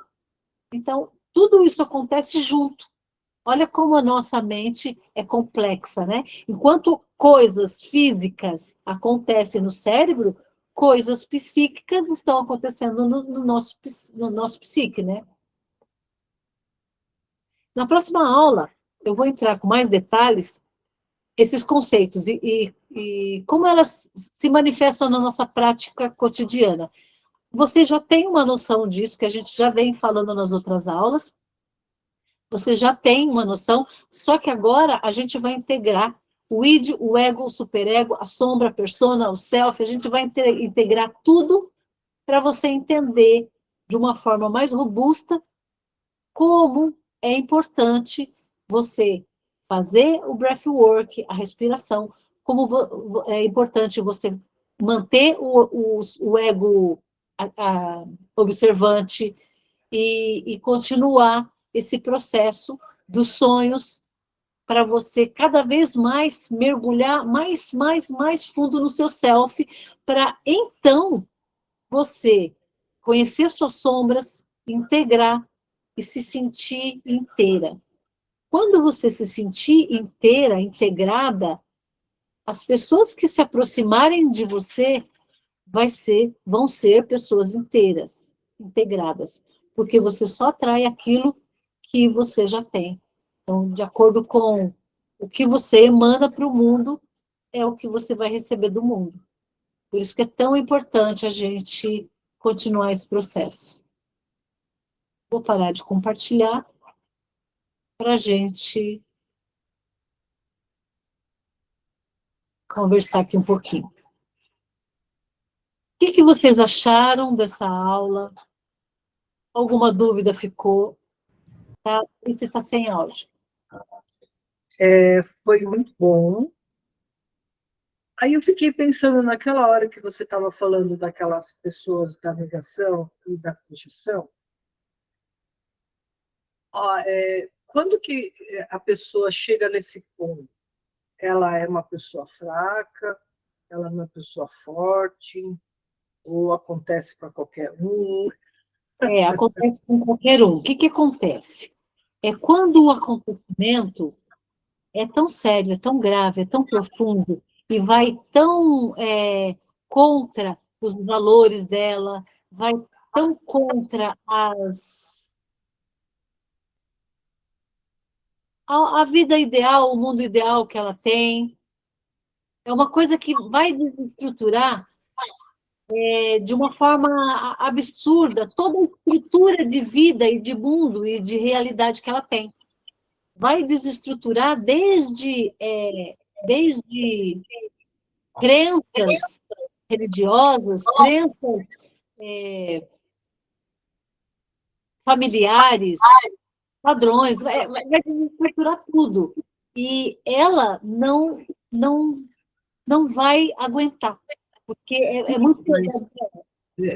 Então, tudo isso acontece junto. Olha como a nossa mente é complexa, né? Enquanto coisas físicas acontecem no cérebro, coisas psíquicas estão acontecendo no nosso psique, né? Na próxima aula, eu vou entrar com mais detalhes esses conceitos e como elas se manifestam na nossa prática cotidiana. Você já tem uma noção disso, que a gente já vem falando nas outras aulas, você já tem uma noção, só que agora a gente vai integrar o id, o ego, o superego, a sombra, a persona, o self, a gente vai integrar tudo para você entender de uma forma mais robusta como é importante você fazer o breathwork, a respiração, como é importante você manter o ego observante e continuar esse processo dos sonhos para você cada vez mais mergulhar mais fundo no seu self, para então você conhecer suas sombras, integrar e se sentir inteira. Quando você se sentir inteira, integrada, as pessoas que se aproximarem de você vão ser pessoas inteiras, integradas, porque você só atrai aquilo que você já tem. Então, de acordo com o que você emana para o mundo, é o que você vai receber do mundo. Por isso que é tão importante a gente continuar esse processo. Vou parar de compartilhar para a gente conversar aqui um pouquinho. O que vocês acharam dessa aula? Alguma dúvida ficou? Tá? E você está sem áudio. Foi muito bom. Aí eu fiquei pensando naquela hora que você estava falando daquelas pessoas da negação e da projeção. Quando que a pessoa chega nesse ponto? Ela é uma pessoa fraca? Ela é uma pessoa forte? Ou acontece para qualquer um? Acontece com qualquer um. O que acontece? É quando o acontecimento é tão sério, é tão grave, é tão profundo, e vai tão contra os valores dela, vai tão contra a vida ideal, o mundo ideal que ela tem. É uma coisa que vai desestruturar de uma forma absurda toda a estrutura de vida e de mundo e de realidade que ela tem. Vai desestruturar desde crenças religiosas, crenças familiares, padrões, vai desestruturar tudo. E ela não vai aguentar, porque é muito...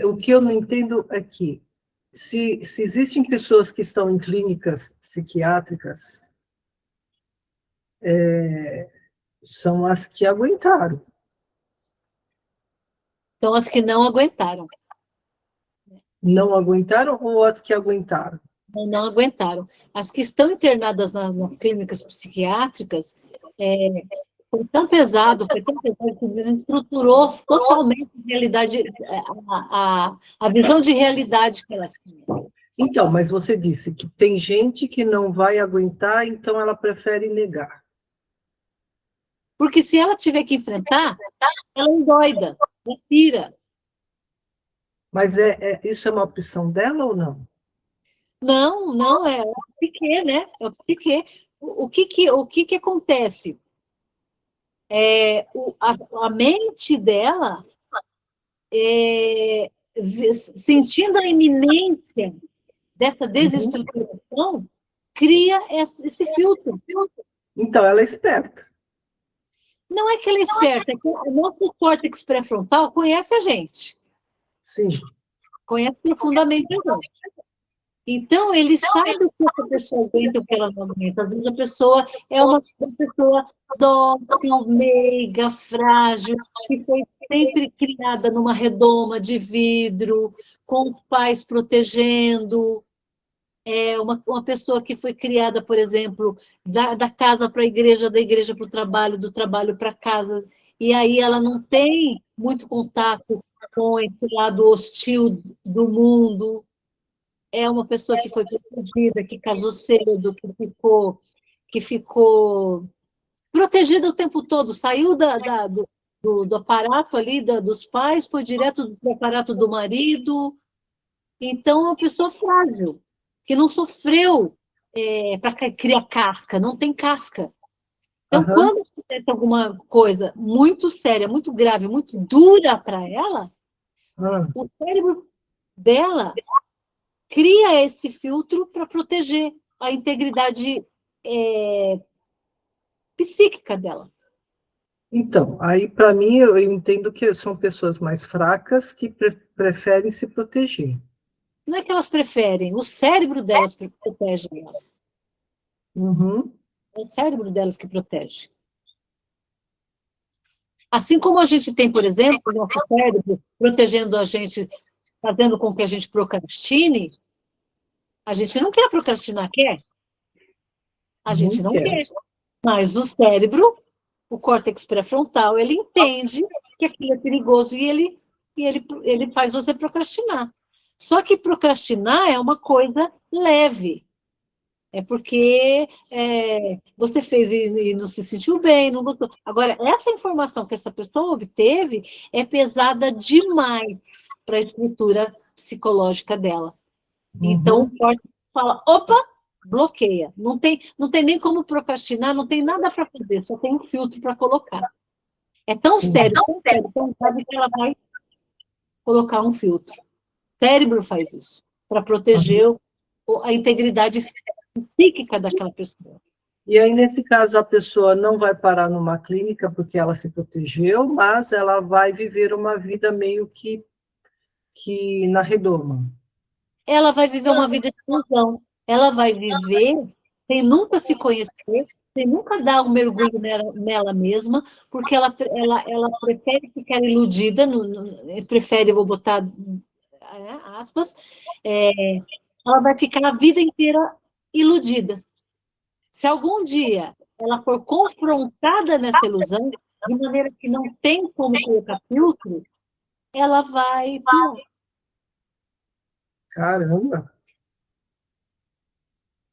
O que eu não entendo é que, se existem pessoas que estão em clínicas psiquiátricas, são as que aguentaram. Então, as que não aguentaram. Não aguentaram ou as que aguentaram? Não aguentaram. As que estão internadas nas clínicas psiquiátricas, foi tão pesado que desestruturou totalmente a realidade, a visão de realidade que ela tinha. Então, mas você disse que tem gente que não vai aguentar, então ela prefere negar. Porque se ela tiver que enfrentar, ela endoida, ela pira. Mas isso é uma opção dela ou não? Não, é o psiquê, né? É o psiquê. O que acontece? A mente dela, sentindo a iminência dessa desestruturação, cria esse filtro. Então, ela é esperta. Não é que ela é esperta, é que o nosso córtex pré-frontal conhece a gente, Sim. conhece profundamente a gente. Então, ele sabe o que essa pessoa aguenta e o que ela não aguenta. Às vezes a pessoa é uma pessoa dócil, meiga, frágil, que foi sempre criada numa redoma de vidro, com os pais protegendo. É uma pessoa que foi criada, por exemplo, da casa para a igreja, da igreja para o trabalho, do trabalho para casa, e aí ela não tem muito contato com esse lado hostil do mundo. É uma pessoa que foi protegida, que casou cedo, que ficou protegida o tempo todo, saiu do aparato ali dos pais, foi direto do aparato do marido. Então, é uma pessoa frágil, que não sofreu para criar casca, não tem casca. Então, Aham. quando acontece alguma coisa muito séria, muito grave, muito dura para ela, Ah, o cérebro dela cria esse filtro para proteger a integridade psíquica dela. então, aí para mim eu entendo que são pessoas mais fracas que preferem se proteger. Não é que elas preferem, o cérebro delas protege elas. Uhum. É o cérebro delas que protege. Assim como a gente tem, por exemplo, o nosso cérebro protegendo a gente, fazendo com que a gente procrastine, a gente não quer procrastinar, quer? A Não gente não quero. quer. Mas o cérebro, o córtex pré-frontal, ele entende que aquilo é perigoso e ele faz você procrastinar. Só que procrastinar é uma coisa leve. É porque você fez e não se sentiu bem, não gostou. Agora, essa informação que essa pessoa obteve é pesada demais para a estrutura psicológica dela. Então, Uhum. o córtex fala, opa, bloqueia. Não tem nem como procrastinar, não tem nada para fazer, só tem um filtro para colocar. É tão sério, tão grave que ela vai colocar um filtro. O cérebro faz isso, para proteger a integridade psíquica daquela pessoa. E aí, nesse caso, a pessoa não vai parar numa clínica porque ela se protegeu, mas ela vai viver uma vida meio que na redoma. Ela vai viver uma vida de ilusão. Ela vai viver sem nunca se conhecer, sem nunca dar um mergulho nela mesma, porque ela prefere ficar iludida, prefere, vou botar aspas, ela vai ficar a vida inteira iludida. Se algum dia ela for confrontada nessa ilusão, de maneira que não tem como colocar filtro, ela vai pior. Caramba!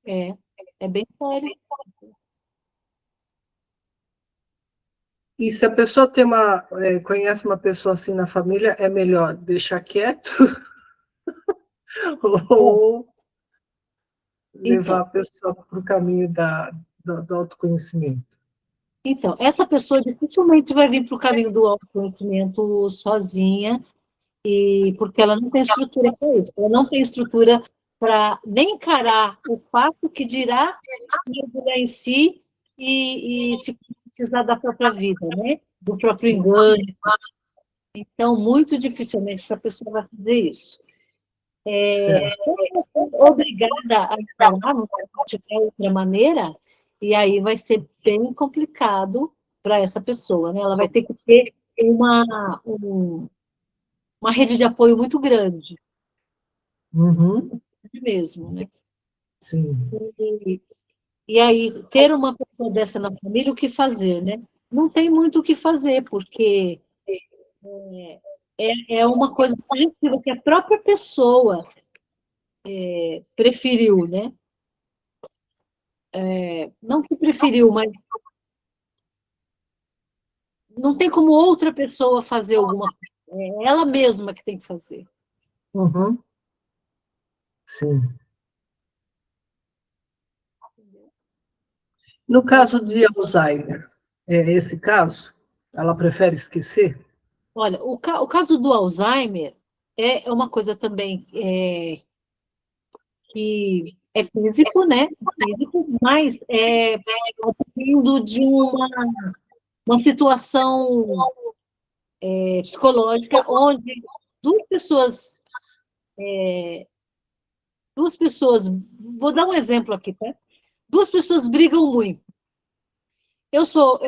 É bem sério. E se a pessoa conhece uma pessoa assim na família, é melhor deixar quieto ou levar Então, a pessoa para o caminho do autoconhecimento? essa pessoa dificilmente vai vir para o caminho do autoconhecimento sozinha, porque ela não tem estrutura para isso. Ela não tem estrutura para nem encarar o fato que dirá mergulhar em si e se precisar da própria vida, né? Do próprio engano. Então, muito dificilmente essa pessoa vai fazer isso. Certo. Se ela for obrigada a encarar, não vai tiver outra maneira, e aí vai ser bem complicado para essa pessoa, né? Ela vai ter que ter uma rede de apoio muito grande, Uhum. mesmo, né? Sim. E aí, ter uma pessoa dessa na família, o que fazer, né? não tem muito o que fazer, porque é uma coisa positiva que a própria pessoa preferiu, né? Não que preferiu, mas não tem como outra pessoa fazer alguma coisa. É ela mesma que tem que fazer. Uhum. Sim. No caso de Alzheimer, é esse caso? Ela prefere esquecer? Olha, o caso do Alzheimer é uma coisa também que é físico, né? Físico, mas vindo de uma situação psicológica onde duas pessoas, duas pessoas, vou dar um exemplo aqui, tá? Duas pessoas brigam muito. Eu sou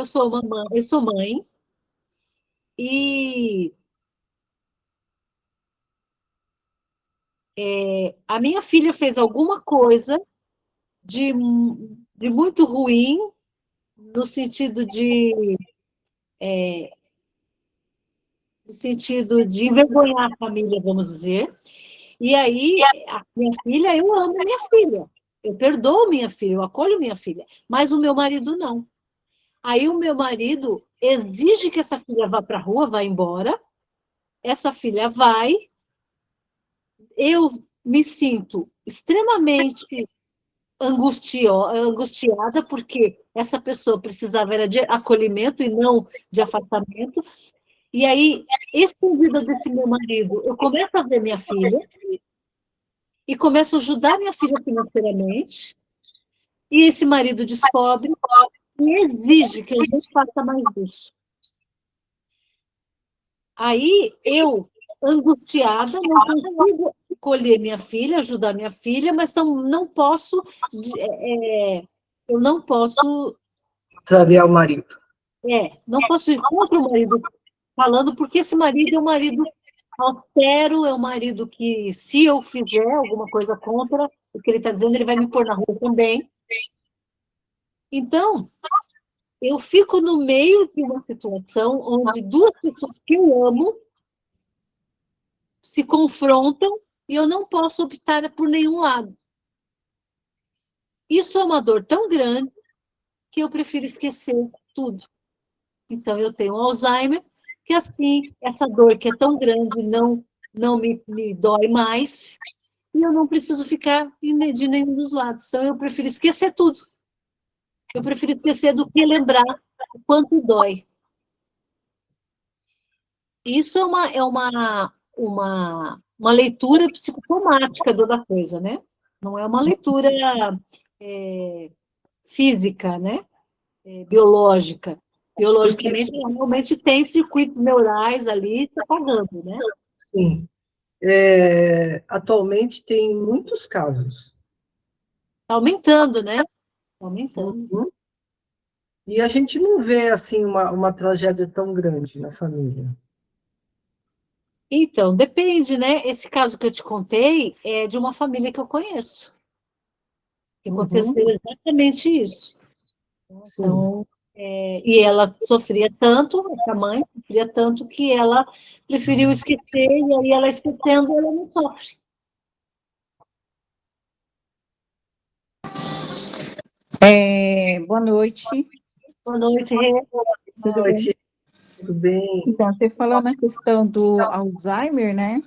mãe e a minha filha fez alguma coisa de, de muito ruim no sentido de envergonhar a família, vamos dizer. E aí, a minha filha, eu amo minha filha. Eu perdoo minha filha, eu acolho minha filha. Mas o meu marido não. Aí o meu marido exige que essa filha vá para a rua, vá embora. Essa filha vai. Eu me sinto extremamente angustiada, porque essa pessoa precisava era de acolhimento e não de afastamento. E aí, escondida desse meu marido, eu começo a ver minha filha e começo a ajudar minha filha financeiramente. E esse marido descobre e exige que eu não faça mais isso. Aí eu, angustiada, não consigo acolher minha filha, ajudar minha filha, mas não posso, eu não posso, Contrariar o marido. não posso ir contra o marido falando, porque esse marido é um marido austero, é um marido que, se eu fizer alguma coisa contra o que ele está dizendo, ele vai me pôr na rua também. Então, eu fico no meio de uma situação onde duas pessoas que eu amo se confrontam e eu não posso optar por nenhum lado. Isso é uma dor tão grande que eu prefiro esquecer tudo. Então, eu tenho Alzheimer, que assim, essa dor que é tão grande não me dói mais, e eu não preciso ficar de nenhum dos lados. Então, eu prefiro esquecer tudo. Eu prefiro esquecer do que lembrar o quanto dói. Isso uma leitura psicossomática da coisa, né? Não é uma leitura física, né? Biológica. Biologicamente, realmente tem circuitos neurais ali se apagando, né? Sim. Atualmente tem muitos casos. Está aumentando, né? Está aumentando. Uhum. E a gente não vê assim uma tragédia tão grande na família. Então, depende, né? Esse caso que eu te contei é de uma família que eu conheço. Que aconteceu exatamente isso. Sim. Então, e ela sofria tanto, essa mãe sofria tanto, que ela preferiu esquecer, e aí ela esquecendo, ela não sofre. Boa noite. Boa noite, Rê. Tudo Boa bem? noite. Tudo bem? Então, você falou na questão do Alzheimer, né?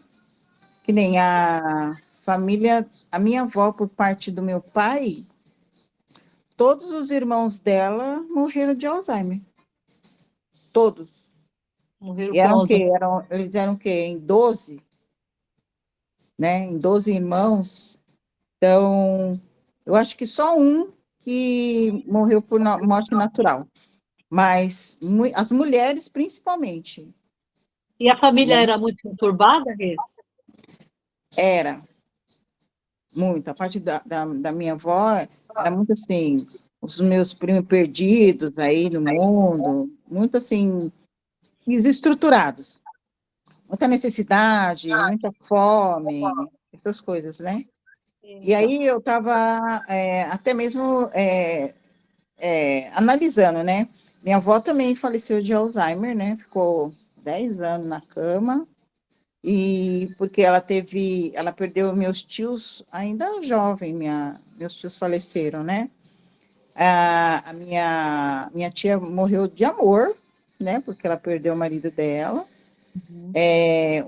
Que nem a família, a minha avó, por parte do meu pai, todos os irmãos dela morreram de Alzheimer. Todos. Morreram E com eram o quê? Alzheimer. Eles eram o quê? Em 12, né? Em 12 irmãos. Então, eu acho que só um que morreu por morte natural. Mas as mulheres, principalmente, E a família né? era muito conturbada, Rê? Era muito. A parte da minha avó era muito assim, os meus primos perdidos aí no mundo, muito assim, desestruturados. Muita necessidade, muita fome, essas coisas, né? E Então, aí eu estava até mesmo analisando, né? Minha avó também faleceu de Alzheimer, né? Ficou 10 anos na cama, e porque ela perdeu meus tios ainda jovem, meus tios faleceram, né? A minha tia morreu de amor, né? Porque ela perdeu o marido dela. Uhum.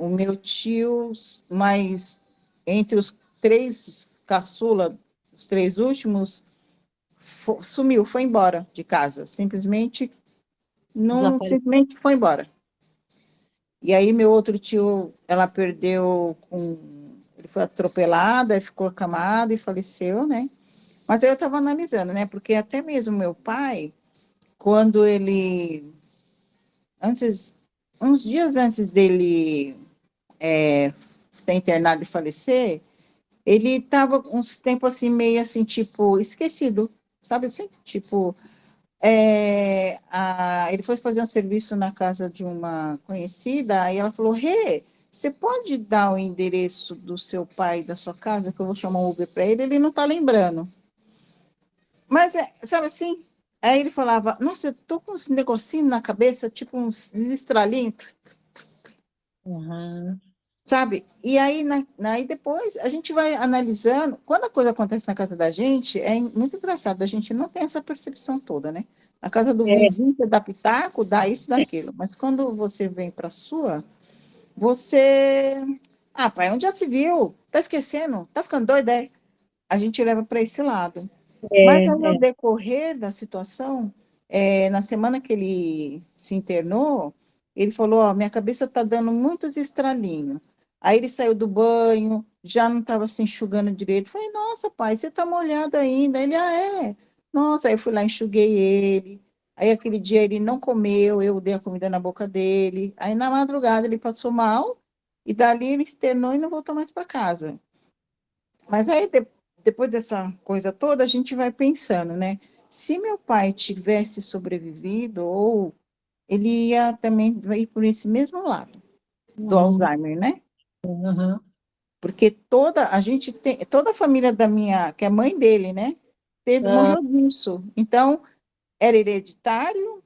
O meu tio, mas entre os 3 caçula, os 3 últimos, sumiu, foi embora de casa, simplesmente simplesmente foi embora. E aí meu outro tio, ele foi atropelado, aí ficou acamado e faleceu, né? Mas aí eu estava analisando, né? Porque até mesmo meu pai, quando ele, uns dias antes dele ser internado e falecer, ele estava uns tempos assim, meio assim, tipo, esquecido, sabe assim? Tipo, ele foi fazer um serviço na casa de uma conhecida, aí ela falou, Rê, você pode dar o endereço do seu pai, da sua casa, que eu vou chamar um Uber para ele? Ele não está lembrando. Mas, sabe assim, aí ele falava, nossa, eu tô com uns negocinhos na cabeça, tipo uns estralinhos, Uhum. sabe? E aí, aí depois a gente vai analisando. Quando a coisa acontece na casa da gente, é muito engraçado, a gente não tem essa percepção toda, né? Na casa do vizinho, você dá pitaco, dá isso, daquilo. Mas quando você vem para a sua, você. Ah, pai, onde já se viu? Tá esquecendo? Tá ficando doida, é? A gente leva para esse lado. Mas aí, no decorrer da situação, na semana que ele se internou, ele falou, ó, minha cabeça está dando muitos estralinhos. Aí ele saiu do banho, já não estava se enxugando direito. Falei, nossa, pai, você está molhado ainda. Ele, é. Nossa, aí eu fui lá, enxuguei ele. Aí aquele dia ele não comeu, eu dei a comida na boca dele. Aí na madrugada ele passou mal, e dali ele externou e não voltou mais para casa. Mas aí, depois dessa coisa toda, a gente vai pensando, né? Se meu pai tivesse sobrevivido, ou ele ia também ir por esse mesmo lado do Uhum. Alzheimer, né? Uhum. Porque toda a família que é mãe dele, né? Ah, Morreu disso. Então, era hereditário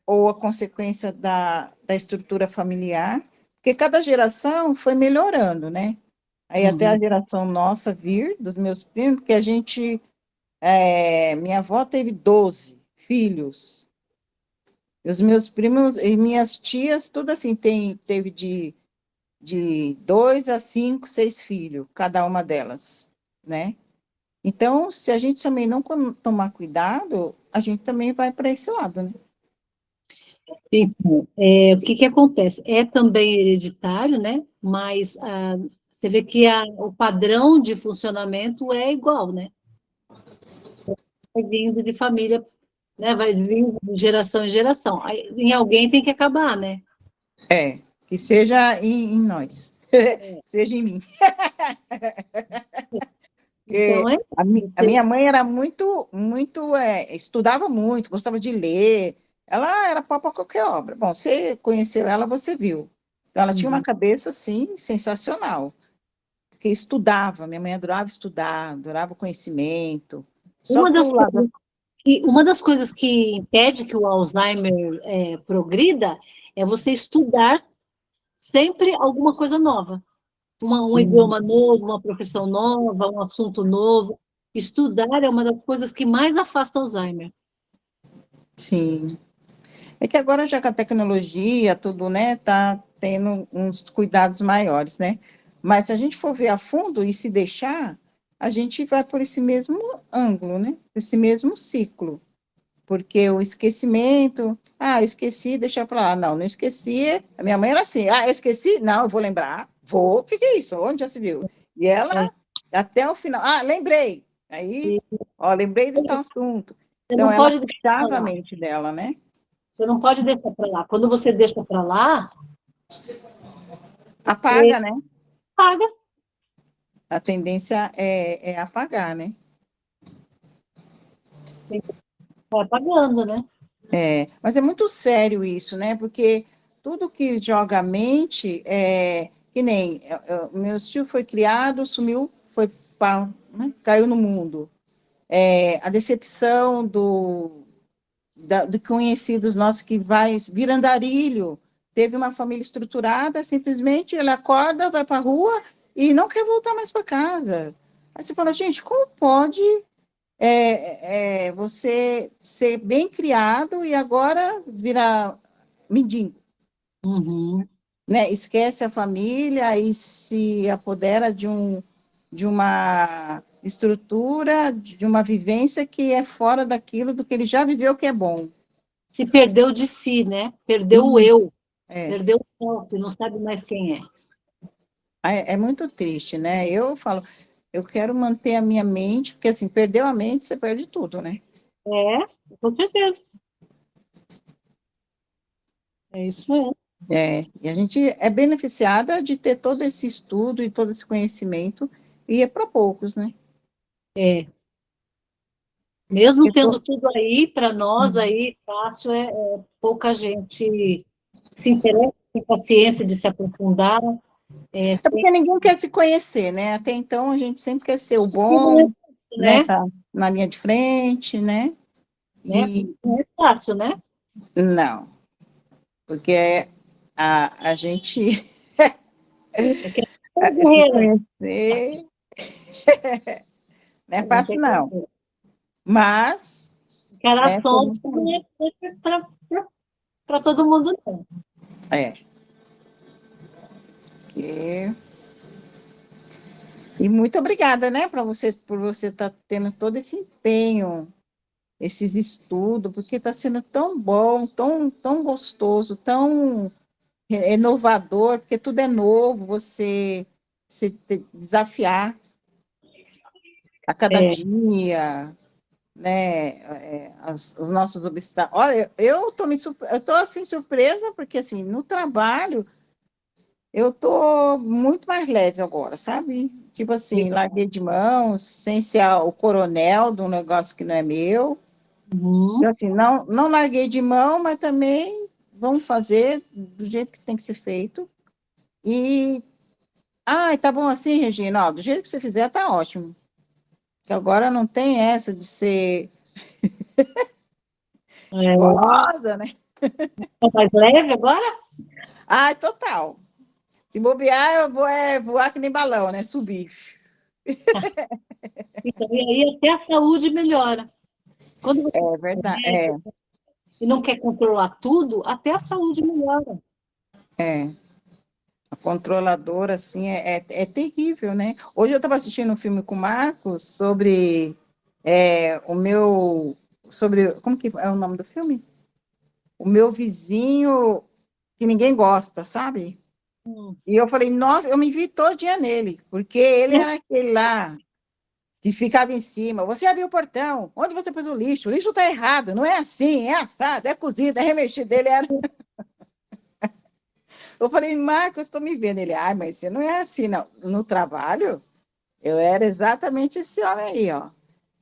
ou a consequência da estrutura familiar, porque cada geração foi melhorando, né? Aí até a uhum. geração nossa vir, dos meus primos, porque minha avó teve 12 filhos. E os meus primos e minhas tias, tudo assim, teve de 2 a 5, 6 filhos, cada uma delas, né? Então, se a gente também não tomar cuidado, a gente também vai para esse lado, né? Então, o que que acontece? É também hereditário, né? Mas você vê que o padrão de funcionamento é igual, né? Vai vindo de família, né? Vai vindo de geração em geração. Aí, em alguém tem que acabar, né? Que seja em nós, que seja em mim. Então, Porque a você, minha mãe era estudava muito, gostava de ler. Ela era pau para qualquer obra. Bom, você conheceu ela, você viu. Então, ela tinha uma uhum. cabeça, assim, sensacional. Porque estudava, minha mãe adorava estudar, adorava conhecimento. Só Uma que o das lado... coisas que impede que o Alzheimer progrida é você estudar sempre alguma coisa nova. Um Hum, idioma novo, uma profissão nova, um assunto novo. Estudar é uma das coisas que mais afasta Alzheimer. sim. É que agora, já com a tecnologia, tudo, né, tá tendo uns cuidados maiores, né? Mas se a gente for ver a fundo e se deixar, a gente vai por esse mesmo ângulo, né? Esse mesmo ciclo. Porque o esquecimento, eu esqueci, deixa para lá. Não, não esqueci. A minha mãe era assim, eu esqueci? Não, eu vou lembrar. Vou, o que que é isso? Onde já se viu? E ela, É, até o final, lembrei. Aí, e ó, lembrei de tal assunto. você Então, não ela pode deixar para puxava a lá. mente dela, né? Você não pode deixar para lá. Quando você deixa para lá, você Apaga, né? paga. A tendência é apagar, né? Você vai pagando, né? Mas é muito sério isso, né? Porque tudo que joga a mente que nem meu tio foi criado, sumiu, foi né? Caiu no mundo. A decepção de conhecidos nossos que vai vir andarilho, teve uma família estruturada, simplesmente ele acorda, vai para a rua e não quer voltar mais para casa. Aí você fala, gente, como pode você ser bem criado e agora virar mendigo? Uhum. Né? Esquece a família e se apodera de uma estrutura, de uma vivência que é fora daquilo do que ele já viveu, que é bom. Se perdeu de si, né? Perdeu o eu, É. perdeu o próprio, não sabe mais quem é. É muito triste, né? Eu falo, eu quero manter a minha mente, porque assim, perdeu a mente, você perde tudo, né? Com certeza. É isso mesmo. E a gente é beneficiada de ter todo esse estudo e todo esse conhecimento, e é para poucos, né? Mesmo tendo tudo aí, para nós aí, fácil, pouca gente se interessa, tem paciência de se aprofundar. É porque ninguém quer se conhecer, né? Até então a gente sempre quer ser o bom, né? Tá na linha de frente, né? E não é fácil, né? não, porque a gente se conhecer não é fácil, não. Mas encarar sombras não é para todo mundo, não. E muito obrigada, né, por você estar tendo todo esse empenho, esses estudos, porque está sendo tão bom, tão gostoso, tão inovador, porque tudo é novo, você se desafiar a cada dia, né, os nossos obstáculos. Olha, eu tô assim surpresa, porque assim, no trabalho eu tô muito mais leve agora, sabe? Tipo assim, larguei de mão, sem ser o coronel de um negócio que não é meu. Então, assim, não larguei de mão, mas também vamos fazer do jeito que tem que ser feito. E, tá bom assim, Regina, do jeito que você fizer, tá ótimo. Que agora não tem essa de ser rosa, né? É mais leve agora? Total. Se bobear, eu vou voar que nem balão, né? Subir. Então, e aí até a saúde melhora. Quando você É verdade. e não quer controlar tudo, até a saúde melhora. A controladora, assim, é terrível, né? Hoje eu estava assistindo um filme com o Marcos sobre como que é o nome do filme? O meu vizinho que ninguém gosta, sabe? E eu falei, nossa, eu me vi todo dia nele, porque ele era aquele lá que ficava em cima. Você abriu o portão, onde você pôs o lixo? O lixo está errado, não é assim, é assado, é cozido, é remexido. Ele era... Eu falei, Marcos, estou me vendo. Ele, mas você não é assim, não. No trabalho, eu era exatamente esse homem aí, ó.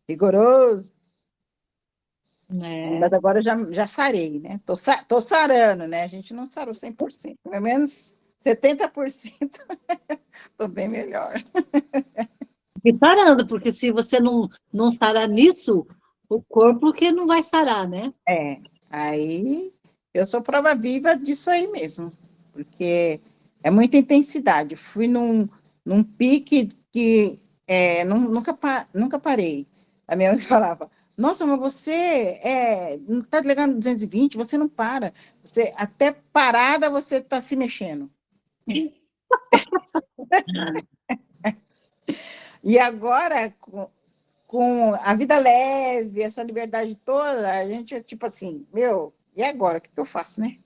Rigoroso. Mas agora eu já sarei, né? Tô sarando, né? A gente não sarou 100%, pelo menos 70%. Tô bem melhor. E sarando, porque se você não sarar nisso, o corpo que não vai sarar, né? Aí eu sou prova viva disso aí mesmo, porque é muita intensidade. Fui num pique que nunca parei. A minha mãe falava, nossa, mas você não está ligando no 220, você não para. Você, até parada você está se mexendo. E agora, com a vida leve, essa liberdade toda, a gente é tipo assim, e agora? O que eu faço, né?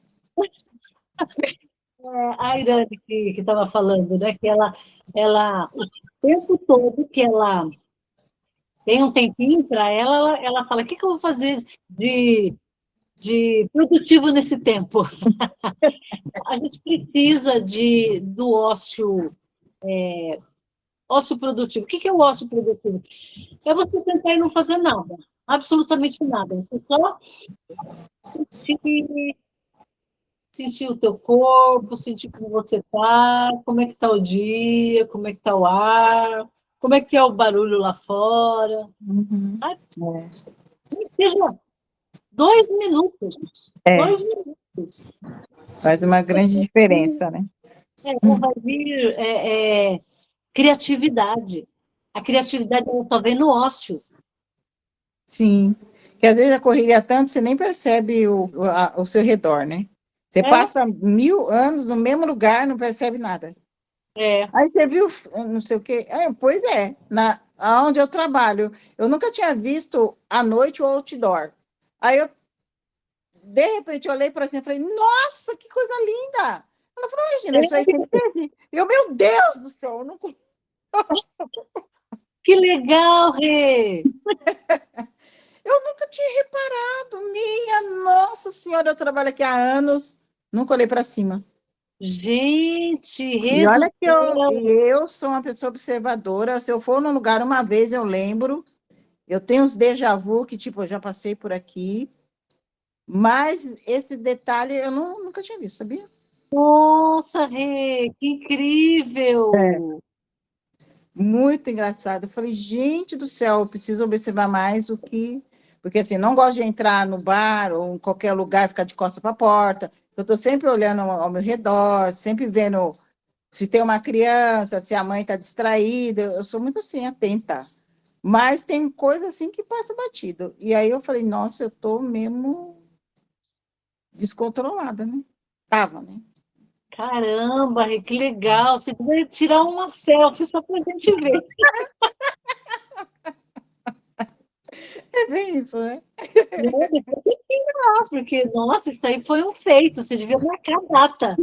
A Irane que estava falando, né? Que ela, o tempo todo que ela tem um tempinho para ela fala, o que eu vou fazer de produtivo nesse tempo? A gente precisa do ócio, ócio produtivo. O que é o ócio produtivo? É você tentar e não fazer nada, absolutamente nada. Você só sentir o teu corpo, sentir como você está, como é que está o dia, como é que está o ar, como é que é o barulho lá fora. Uhum. Seja 2 minutos. É. 2 minutos. Faz uma grande diferença, né? Vai vir criatividade. A criatividade ela só vem no ócio. Sim. Que às vezes a correria tanto, você nem percebe o seu redor, né? Você passa 1000 anos no mesmo lugar, não percebe nada. Aí você viu, não sei o quê. Pois é, onde eu trabalho, eu nunca tinha visto à noite o outdoor. Aí eu, de repente, olhei para cima e falei, nossa, que coisa linda! Ela falou, Regina, isso aí sempre teve. Eu, meu Deus do céu, eu não... Que legal, Rê! Eu nunca tinha reparado, minha nossa senhora, eu trabalho aqui há anos, nunca olhei para cima. Gente, E Rê do olha que céu! eu sou uma pessoa observadora, se eu for num lugar uma vez, eu lembro, eu tenho uns déjà vu que, tipo, eu já passei por aqui, mas esse detalhe eu nunca tinha visto, sabia? Nossa, Rê, que incrível! Muito engraçado. Eu falei, gente do céu, eu preciso observar mais o que... Porque, assim, não gosto de entrar no bar ou em qualquer lugar e ficar de costas para a porta. Eu estou sempre olhando ao meu redor, sempre vendo se tem uma criança, se a mãe está distraída. Eu sou muito, assim, atenta. Mas tem coisa, assim, que passa batido. E aí eu falei, nossa, eu estou mesmo descontrolada, né? Tava, né? Caramba, Rê, que legal! Você vai tirar uma selfie só para a gente ver. É bem isso, né? Não, depois você tira lá, porque, nossa, isso aí foi um feito. Você devia marcar a data.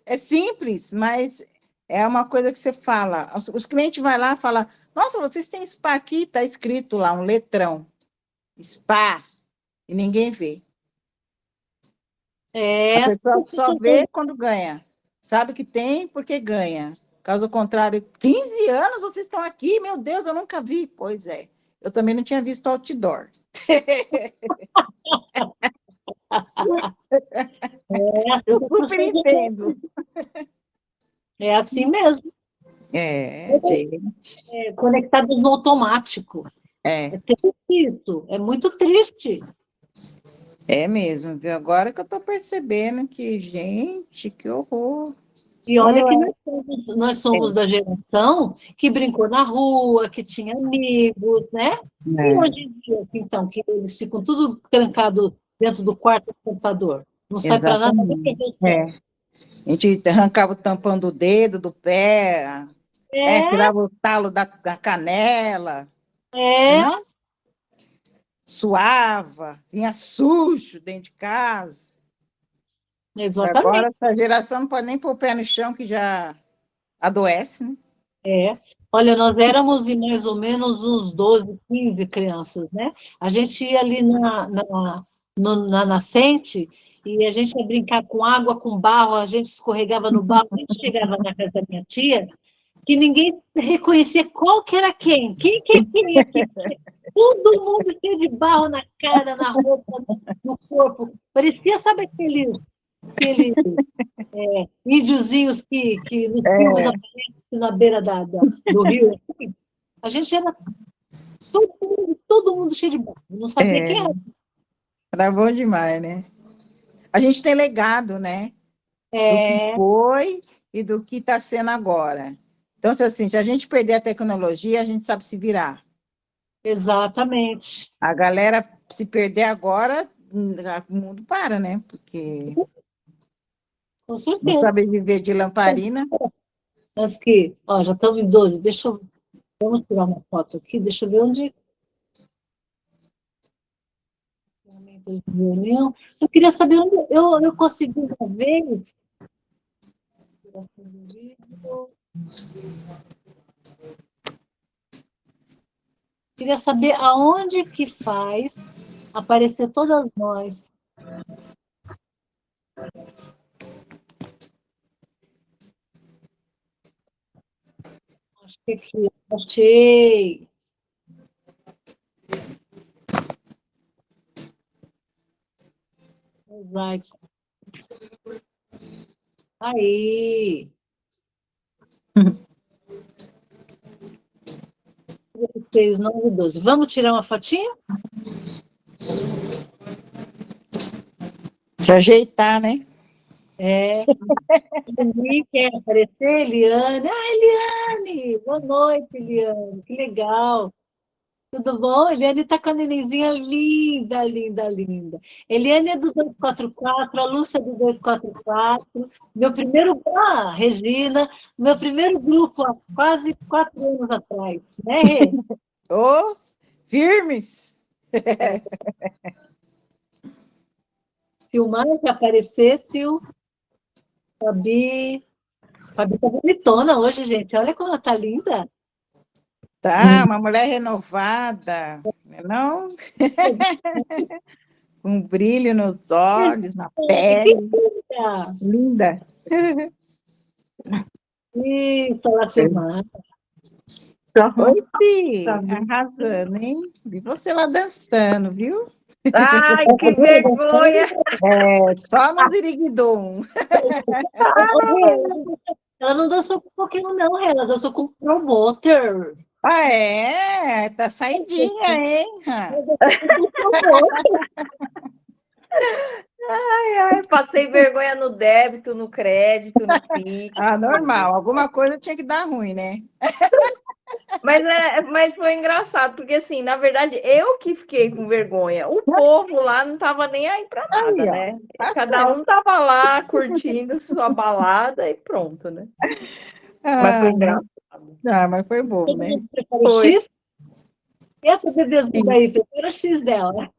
É simples, mas é uma coisa que você fala. Os clientes vão lá e falam, nossa, vocês têm spa aqui? Está escrito lá, um letrão. Spa. E ninguém vê. A pessoa só vê quando ganha. Sabe que tem porque ganha. Caso contrário, 15 anos vocês estão aqui? Meu Deus, eu nunca vi. Pois é. Eu também não tinha visto outdoor. Eu super entendo. É assim mesmo. Conectados no automático. É triste isso. É muito triste. É mesmo, viu? Agora que eu estou percebendo que, gente, que horror. E olha que nós somos da geração que brincou na rua, que tinha amigos, né? E hoje em dia, então, que eles ficam tudo trancado dentro do quarto do computador. Não sai para nada. A gente arrancava o tampão do dedo, do pé, tirava o talo da canela. Né? Suava, vinha sujo dentro de casa. Exatamente. Agora, essa geração não pode nem pôr o pé no chão, que já adoece, né? Olha, nós éramos em mais ou menos uns 12, 15 crianças, né? A gente ia ali na nascente e a gente ia brincar com água, com barro, a gente escorregava no barro, a gente chegava na casa da minha tia, que ninguém reconhecia qual que era quem. Quem que é quem aqui? Todo mundo cheio de barro na cara, na roupa, no corpo. Parecia, sabe, aqueles índiozinhos que nos filmes aparecem na beira do rio. A gente era todo mundo cheio de barro. Não sabia quem era. Era bom demais, né? A gente tem legado, né? Do que foi e do que está sendo agora. Então, assim, se a gente perder a tecnologia, a gente sabe se virar. Exatamente. A galera, se perder agora, o mundo para, né? Porque com certeza. Não sabe viver de lamparina. Mas que, ó, já estamos em 12, vamos tirar uma foto aqui, deixa eu ver onde... Eu queria saber onde eu consegui uma vez... Queria saber aonde que faz aparecer todas nós. Acho que aqui, achei. Mosaico. Aí. 6, 9, 12. Vamos tirar uma fotinha? Se ajeitar, né? É, Eli quer aparecer, Eliane. Ah, Eliane! Boa noite, Eliane. Que legal. Tudo bom? Eliane está com a nenenzinha linda, linda, linda. Eliane é do 244, a Lúcia é do 244. Meu primeiro... Ah, Regina, meu primeiro grupo há quase 4 anos atrás, né, Rê? Ô, firmes! Silmar que apareceu, Fabi... Fabi tá bonitona hoje, gente. Olha como ela tá linda. Tá, uma mulher renovada, né, não? Com brilho nos olhos, na Que pele. linda! Linda. Isso, ela Silmar. Oi, Pi, arrasando, hein? Vi você lá dançando, viu? Ai, que vergonha! É, só no Diriguidum. Ela não dançou com qualquer um, não, ela dançou com o promoter. Ah, é? Tá saidinha, hein? Ai, passei vergonha no débito, no crédito, no Pix. Ah, normal. Alguma coisa tinha que dar ruim, né? Mas foi engraçado, porque assim, na verdade, eu que fiquei com vergonha. O povo lá não tava nem aí para nada, Aí, ó. né? Tá Cada um tava lá curtindo sua balada e pronto, né? Mas foi engraçado. Mas foi bom, Todo né? mundo prepara o Foi. X? E essa bebezinha aí, prepara o X dela.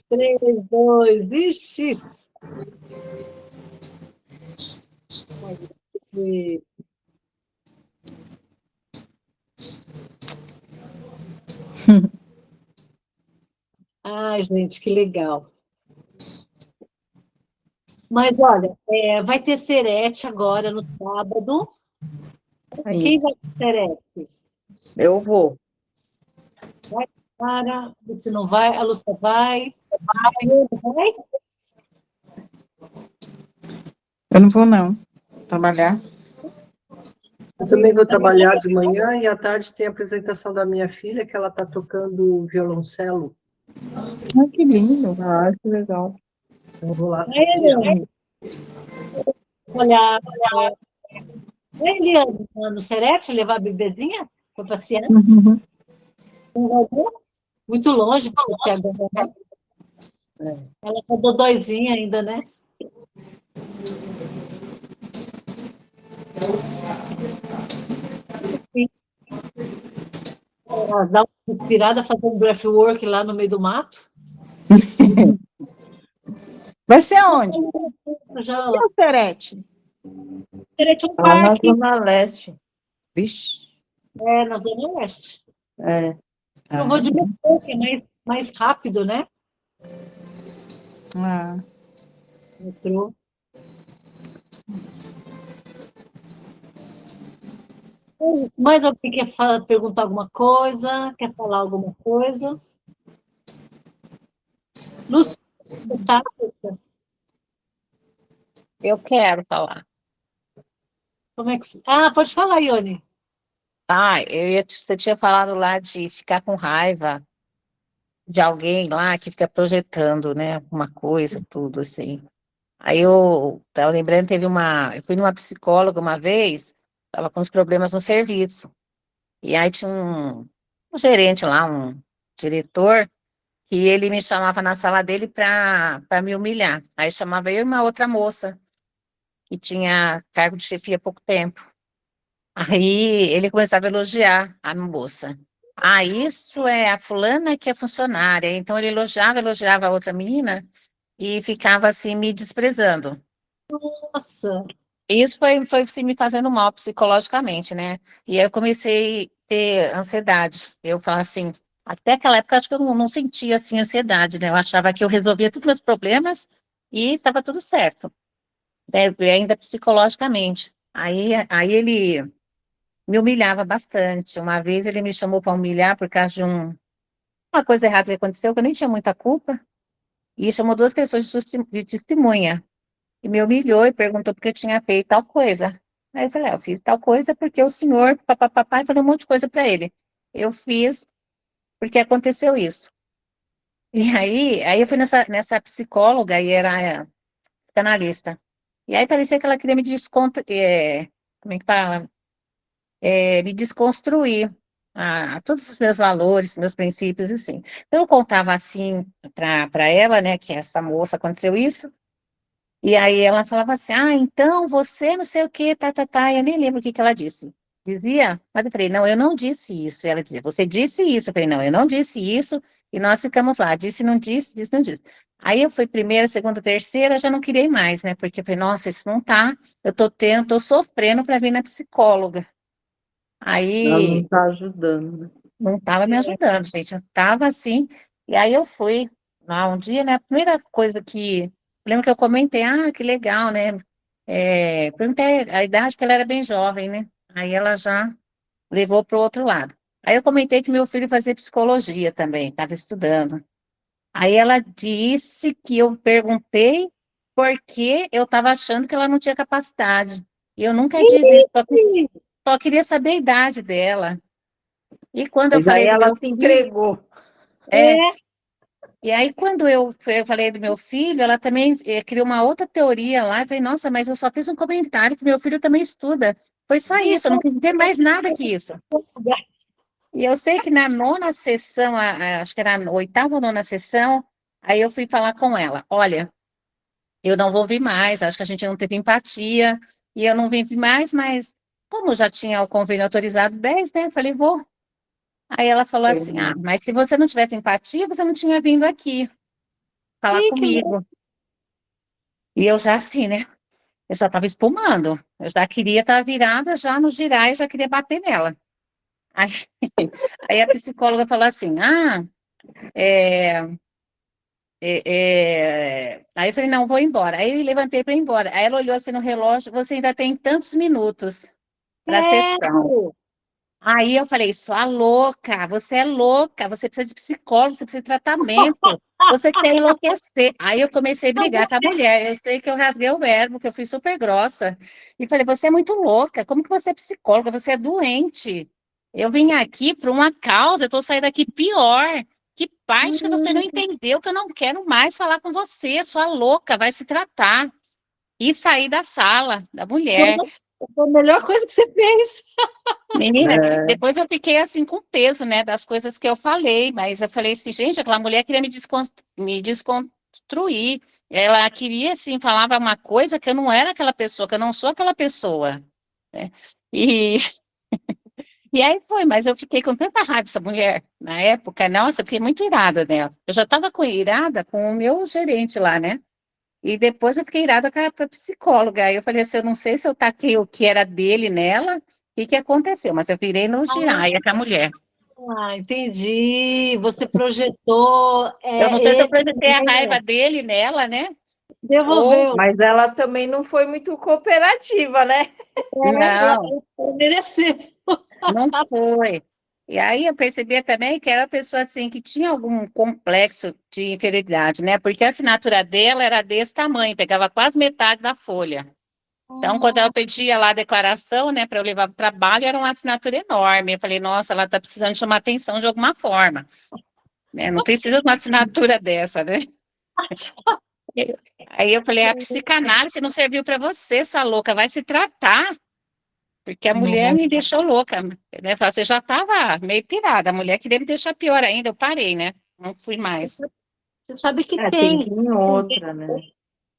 3, 2 e X. E- Ai, gente, que legal. Mas olha, vai ter Serete agora no sábado. É Quem isso. vai ter Serete? Eu vou. Vai, Clara, se não vai, a Lúcia vai. Vai? Eu não vou, não. Trabalhar. Eu também vou trabalhar de manhã e à tarde tem a apresentação da minha filha, que ela está tocando violoncelo. Ai, que lindo. Ah, que legal. Eu vou lá assistir ela. Olha, vai, Eliane, no Serete levar a bebezinha para passear? Uhum. Não vai ver? Muito longe, porque agora, né? Ela tá dodóizinha ainda, né? Ela dá uma inspirada, fazer um breathwork lá no meio do mato. Vai ser aonde? Já lá. E o Serete? Serete é um Lá na parque, Zona Leste. Vixe. na Zona Oeste. É. Eu vou de metrô, que é mais rápido, né? Ah. Metrô. Mais alguém quer perguntar alguma coisa? Quer falar alguma coisa? Lúcia, tá? Eu quero falar. Como é que... Ah, pode falar, Ione. Ah, você tinha falado lá de ficar com raiva de alguém lá que fica projetando, né, uma coisa, tudo assim. Aí eu tava lembrando, eu fui numa psicóloga uma vez, tava com uns problemas no serviço. E aí tinha um gerente lá, um diretor, que ele me chamava na sala dele para me humilhar. Aí chamava eu e uma outra moça, que tinha cargo de chefia há pouco tempo. Aí ele começava a elogiar a moça. Ah, isso é a fulana que é funcionária. Então ele elogiava a outra menina e ficava assim me desprezando. Nossa, Isso foi assim, me fazendo mal psicologicamente, né? E aí eu comecei a ter ansiedade. Eu falo assim, até aquela época acho que eu não sentia assim ansiedade, né? Eu achava que eu resolvia todos os meus problemas e estava tudo certo, né? E ainda psicologicamente. Aí ele me humilhava bastante. Uma vez ele me chamou para humilhar por causa de uma coisa errada que aconteceu, que eu nem tinha muita culpa, e chamou duas pessoas de testemunha. E me humilhou e perguntou por que eu tinha feito tal coisa. Aí eu falei, eu fiz tal coisa porque o senhor, papapá, e falei um monte de coisa para ele. Eu fiz porque aconteceu isso. E aí eu fui nessa psicóloga e era psicanalista. E aí parecia que ela queria me como é que fala? Me desconstruir todos os meus valores, meus princípios, assim. Então, eu contava assim para ela, né, que essa moça aconteceu isso, e aí ela falava assim, então você não sei o que, tá, eu nem lembro o que ela disse. Dizia, mas eu falei, não, eu não disse isso. E ela dizia, você disse isso. Eu falei, não, eu não disse isso, e nós ficamos lá, disse, não disse, disse, não disse. Aí eu fui primeira, segunda, terceira, já não queria ir mais, né, porque eu falei, nossa, isso não tá, eu tô sofrendo para vir na psicóloga. Ela não Aí está ajudando, né? não estava me ajudando, gente. Eu estava assim, e aí eu fui lá um dia, né? A primeira coisa que. Lembro que eu comentei, que legal, né? Perguntei a idade, porque ela era bem jovem, né? Aí ela já levou para o outro lado. Aí eu comentei que meu filho fazia psicologia também, estava estudando. Aí ela disse que eu perguntei por que eu estava achando que ela não tinha capacidade. E eu nunca disse isso, só queria saber a idade dela. E quando eu Mas aí falei do ela meu se filho, entregou. é, e aí quando eu falei do meu filho, ela também criou uma outra teoria lá, e falei, nossa, mas eu só fiz um comentário que meu filho também estuda. Foi só isso, eu não quis dizer mais nada que isso. E eu sei que na nona sessão, acho que era a oitava ou nona sessão, aí eu fui falar com ela, olha, eu não vou vir mais, acho que a gente não teve empatia, e eu não vim mais, mas como já tinha o convênio autorizado 10, né, eu falei, vou. Aí ela falou assim, mas se você não tivesse empatia, você não tinha vindo aqui falar Ih, que comigo. E eu já assim, né? Eu já estava espumando. Eu já queria estar virada já no girar e já queria bater nela. Aí, aí a psicóloga falou assim, é, aí eu falei, não, vou embora. Aí eu levantei para ir embora. Aí ela olhou assim no relógio, você ainda tem tantos minutos para a sessão. credo! Aí eu falei, sua louca, você é louca, você precisa de psicólogo, você precisa de tratamento, você quer enlouquecer. Aí eu comecei a brigar com a mulher, eu sei que eu rasguei o verbo, que eu fui super grossa, e falei, você é muito louca, como que você é psicóloga, você é doente. Eu vim aqui por uma causa, eu estou saindo daqui pior. Que parte que você não entendeu que eu não quero mais falar com você, sua louca, vai se tratar. E sair da sala da mulher. Foi a melhor coisa que você fez. Menina, É. depois eu fiquei assim com peso, né, das coisas que eu falei, mas eu falei assim, gente, aquela mulher queria me desconstruir. Ela queria, assim, falava uma coisa que eu não era aquela pessoa, que eu não sou aquela pessoa, né? E, e aí foi, mas eu fiquei com tanta raiva dessa mulher na época, nossa, eu fiquei muito irada nela. Eu já estava irada com o meu gerente lá, né? E depois eu fiquei irada com a psicóloga. Aí eu falei assim, eu não sei se eu taquei o que era dele nela, o que aconteceu, mas eu virei no giraia com a mulher. Entendi. Você projetou Eu não sei se eu ele projetei a nela. raiva dele nela, né? Ou Devolveu. Mas ela também não foi muito cooperativa, né? não, Ela mereceu. não foi. E aí eu percebia também que era uma pessoa assim que tinha algum complexo de inferioridade, né? Porque a assinatura dela era desse tamanho, pegava quase metade da folha. Então, quando eu pedia lá a declaração, né, para eu levar para o trabalho, era uma assinatura enorme. Eu falei, nossa, ela está precisando chamar atenção de alguma forma, né? Não precisa de uma assinatura dessa, né? Aí eu falei, a psicanálise não serviu para você, sua louca, vai se tratar, porque a mulher me deixou louca, né? Você já estava meio pirada, a mulher queria me deixar pior ainda, eu parei, né? Não fui mais. Você sabe que Tem tem que ir em outra, né?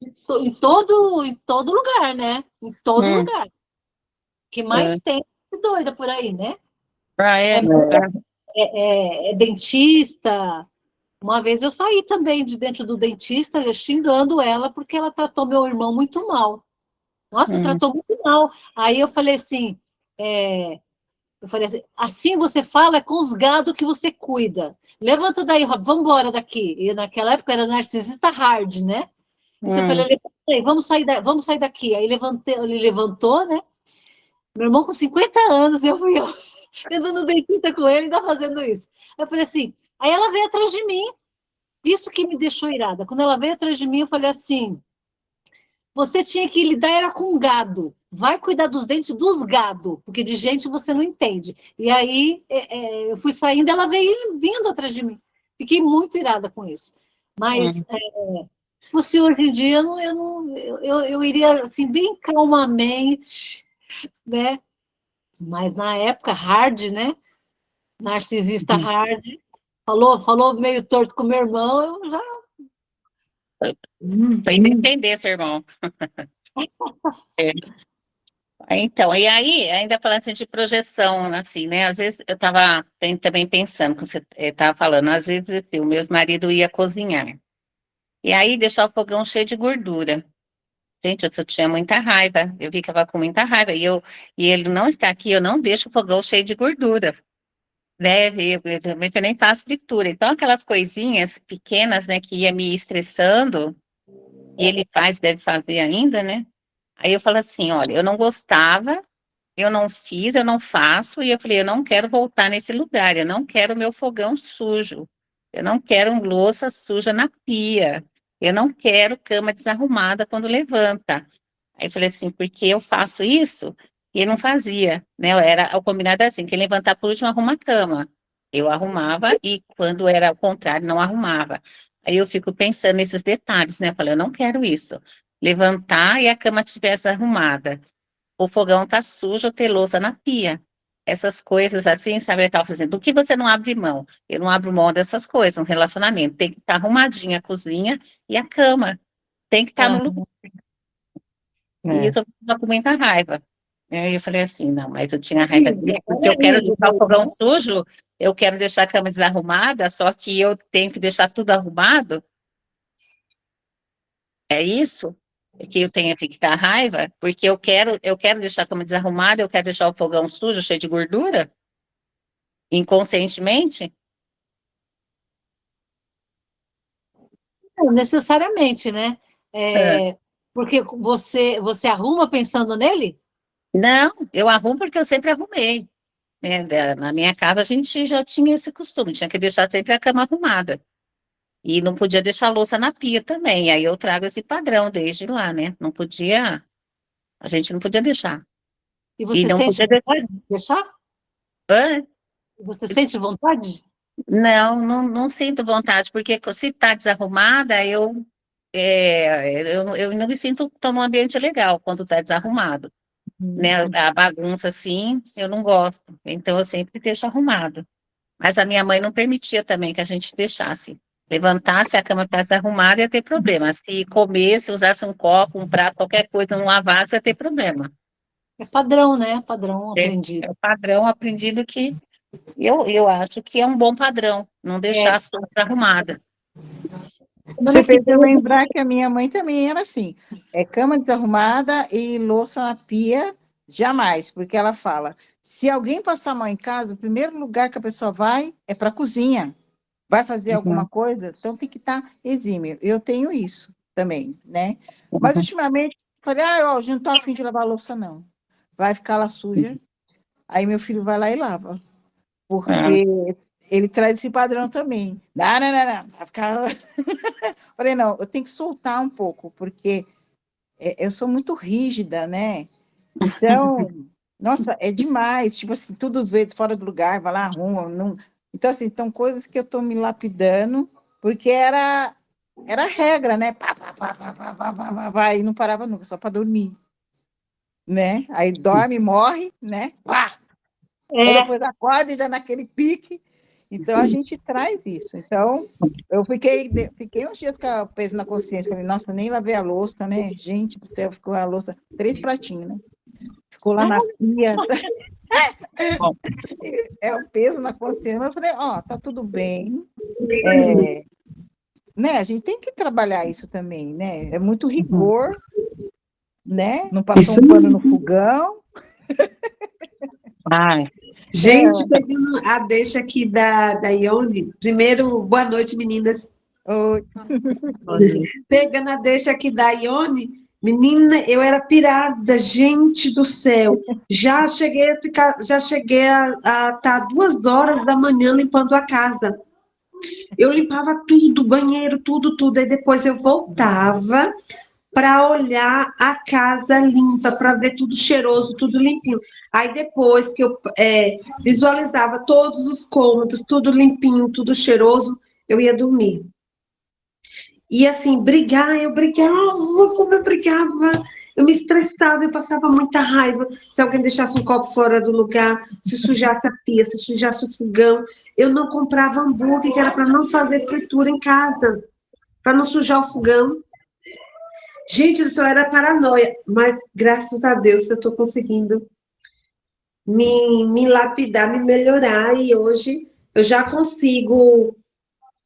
em todo lugar, né? Em todo Hum, lugar. O que é. mais tem é doida por aí, né? É, É, é dentista. Uma vez eu saí também de dentro do dentista xingando ela porque ela tratou meu irmão muito mal. Nossa, hum, tratou muito mal. Aí eu falei assim você fala é com os gados que você cuida. Levanta daí, Rob, vamos embora daqui. E naquela época era narcisista hard, né? Então eu falei, hum. levanta aí, vamos sair daqui. Aí ele levantou, né? Meu irmão com 50 anos, eu fui indo no dentista com ele, ainda fazendo isso. Eu falei assim, aí ela veio atrás de mim. Isso que me deixou irada. Quando ela veio atrás de mim, eu falei assim: você tinha que lidar era com gado. Vai cuidar dos dentes dos gado, porque de gente você não entende. E aí eu fui saindo, ela veio vindo atrás de mim. Fiquei muito irada com isso. Mas se fosse hoje em dia, eu iria assim, bem calmamente, né? Mas na época, hard, né? Narcisista hard. Falou meio torto com o meu irmão, eu já. Foi entender, seu irmão. É. Então, e aí, ainda falando assim, de projeção, assim, né? Às vezes eu estava também pensando, que você estava falando, às vezes assim, o meu marido ia cozinhar. E aí deixava o fogão cheio de gordura. Gente, eu tinha muita raiva. Eu ficava com muita raiva. E ele não está aqui, eu não deixo o fogão cheio de gordura. Né? Eu nem faço fritura. Então, aquelas coisinhas pequenas, né, que ia me estressando, e ele deve fazer ainda, né? Aí eu falo assim, olha, eu não gostava, eu não fiz, eu não faço, e eu falei, eu não quero voltar nesse lugar, eu não quero meu fogão sujo, eu não quero louça suja na pia, eu não quero cama desarrumada quando levanta. Aí eu falei assim, porque eu faço isso, e ele não fazia, né? O combinado era assim, quem levantar por último arruma a cama. Eu arrumava, e quando era ao contrário, não arrumava. Aí eu fico pensando nesses detalhes, né? Eu falei, eu não quero isso. Levantar e a cama estivesse arrumada. O fogão tá sujo, ter louça na pia. Essas coisas assim, sabe? Eu tava fazendo, do que você não abre mão? Eu não abro mão dessas coisas, um relacionamento. Tem que estar arrumadinha a cozinha e a cama. Tem que estar no lugar. E isso eu ficava com muita raiva. Aí eu falei assim, não, mas eu tinha raiva dele, porque eu quero deixar o fogão sujo, eu quero deixar a cama desarrumada, só que eu tenho que deixar tudo arrumado. É isso que eu tenho que dar raiva, porque eu quero deixar a cama desarrumada, eu quero deixar o fogão sujo, cheio de gordura, inconscientemente. Não necessariamente, né? Porque você arruma pensando nele? Não, eu arrumo porque eu sempre arrumei. Né? Na minha casa a gente já tinha esse costume, tinha que deixar sempre a cama arrumada. E não podia deixar a louça na pia também. Aí eu trago esse padrão desde lá, né? Não podia, a gente não podia deixar. E E você não sente podia vontade de deixar? deixar. Você sente vontade? Não sinto vontade, porque se está desarrumada, eu não me sinto tão num ambiente legal quando está desarrumado. Né? A bagunça, assim, eu não gosto. Então, eu sempre deixo arrumado. Mas a minha mãe não permitia também que a gente deixasse. Levantasse, a cama estivesse arrumada, ia ter problema. Se comesse, usasse um copo, um prato, qualquer coisa, não lavasse, ia ter problema. É padrão, né? Padrão É aprendido. o padrão aprendido que eu acho que é um bom padrão, não deixar as coisas arrumadas. Você fez eu lembrar que a minha mãe também era assim, cama desarrumada e louça na pia, jamais, porque ela fala, se alguém passar mal em casa, o primeiro lugar que a pessoa vai é para a cozinha, vai fazer alguma coisa, então tem que estar exímio. Eu tenho isso também, né? Mas ultimamente, falei, hoje não estou a fim de lavar a louça, não. Vai ficar lá suja, aí meu filho vai lá e lava, porque ele traz esse padrão também. Não, vai ficar... Falei, não, eu tenho que soltar um pouco, porque eu sou muito rígida, né? Então, nossa, é demais, tipo assim, tudo verde, fora do lugar, vai lá, arruma, não... Então, assim, são coisas que eu estou me lapidando, porque era regra, né? Pá, e não parava nunca, só para dormir, né? Aí dorme, morre, né? Pá! Aí depois acorda e já naquele pique. Então, a gente traz isso. Então, eu fiquei uns dias com o peso na consciência. Falei, nossa, nem lavei a louça, né? Gente do céu, ficou a louça, 3 pratinhos, né? Ficou lá na pia. É o peso na consciência. Mas eu falei, tá tudo bem. Né? A gente tem que trabalhar isso também, né? É muito rigor, né? Não passou um pano no fogão. Gente, pegando a deixa aqui da Ione, primeiro, boa noite, meninas. Oi. Pegando a deixa aqui da Ione, menina, eu era pirada, gente do céu. Já cheguei a estar 2 horas da manhã limpando a casa. Eu limpava tudo, banheiro, tudo. Aí depois eu voltava para olhar a casa limpa, para ver tudo cheiroso, tudo limpinho. Aí depois que eu visualizava todos os cômodos, tudo limpinho, tudo cheiroso, eu ia dormir. E assim, eu brigava, como eu brigava, eu me estressava, eu passava muita raiva. Se alguém deixasse um copo fora do lugar, se sujasse a pia, se sujasse o fogão, eu não comprava hambúrguer, que era para não fazer fritura em casa, para não sujar o fogão. Gente, isso era paranoia, mas graças a Deus eu estou conseguindo me lapidar, me melhorar, e hoje eu já consigo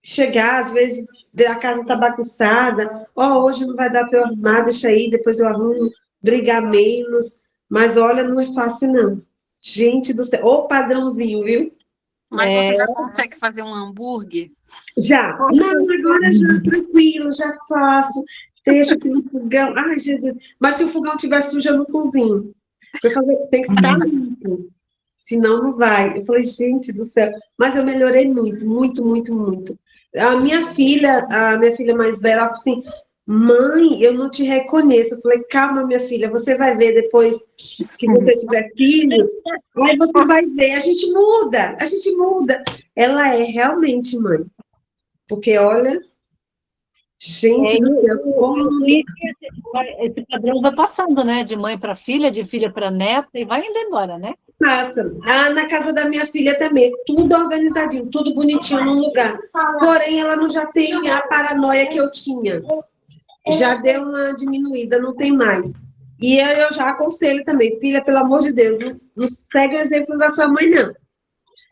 chegar, às vezes a casa está bagunçada, hoje não vai dar para eu arrumar, deixa aí, depois eu arrumo, brigar menos, mas olha, não é fácil não. Gente do céu, ô padrãozinho, viu? Mas você já consegue fazer um hambúrguer? Já, não, agora já tranquilo, já faço, deixo aqui no fogão, ai Jesus, mas se o fogão estiver sujo, eu não cozinho, tem que estar limpo, senão não vai. Eu falei, gente do céu, mas eu melhorei muito, muito, muito, muito. A minha filha mais velha, ela falou assim, mãe, eu não te reconheço. Eu falei, calma, minha filha, você vai ver depois que você tiver filhos, aí você vai ver, a gente muda, a gente muda. Ela é realmente mãe, porque olha, gente do céu, como... Esse padrão vai passando, né? De mãe para filha, de filha para neta, e vai indo embora, né? Passa. Na casa da minha filha também, tudo organizadinho, tudo bonitinho no lugar. Porém, ela não já tem a paranoia que eu tinha. Já deu uma diminuída, não tem mais. E eu já aconselho também, filha, pelo amor de Deus, não segue o exemplo da sua mãe, não.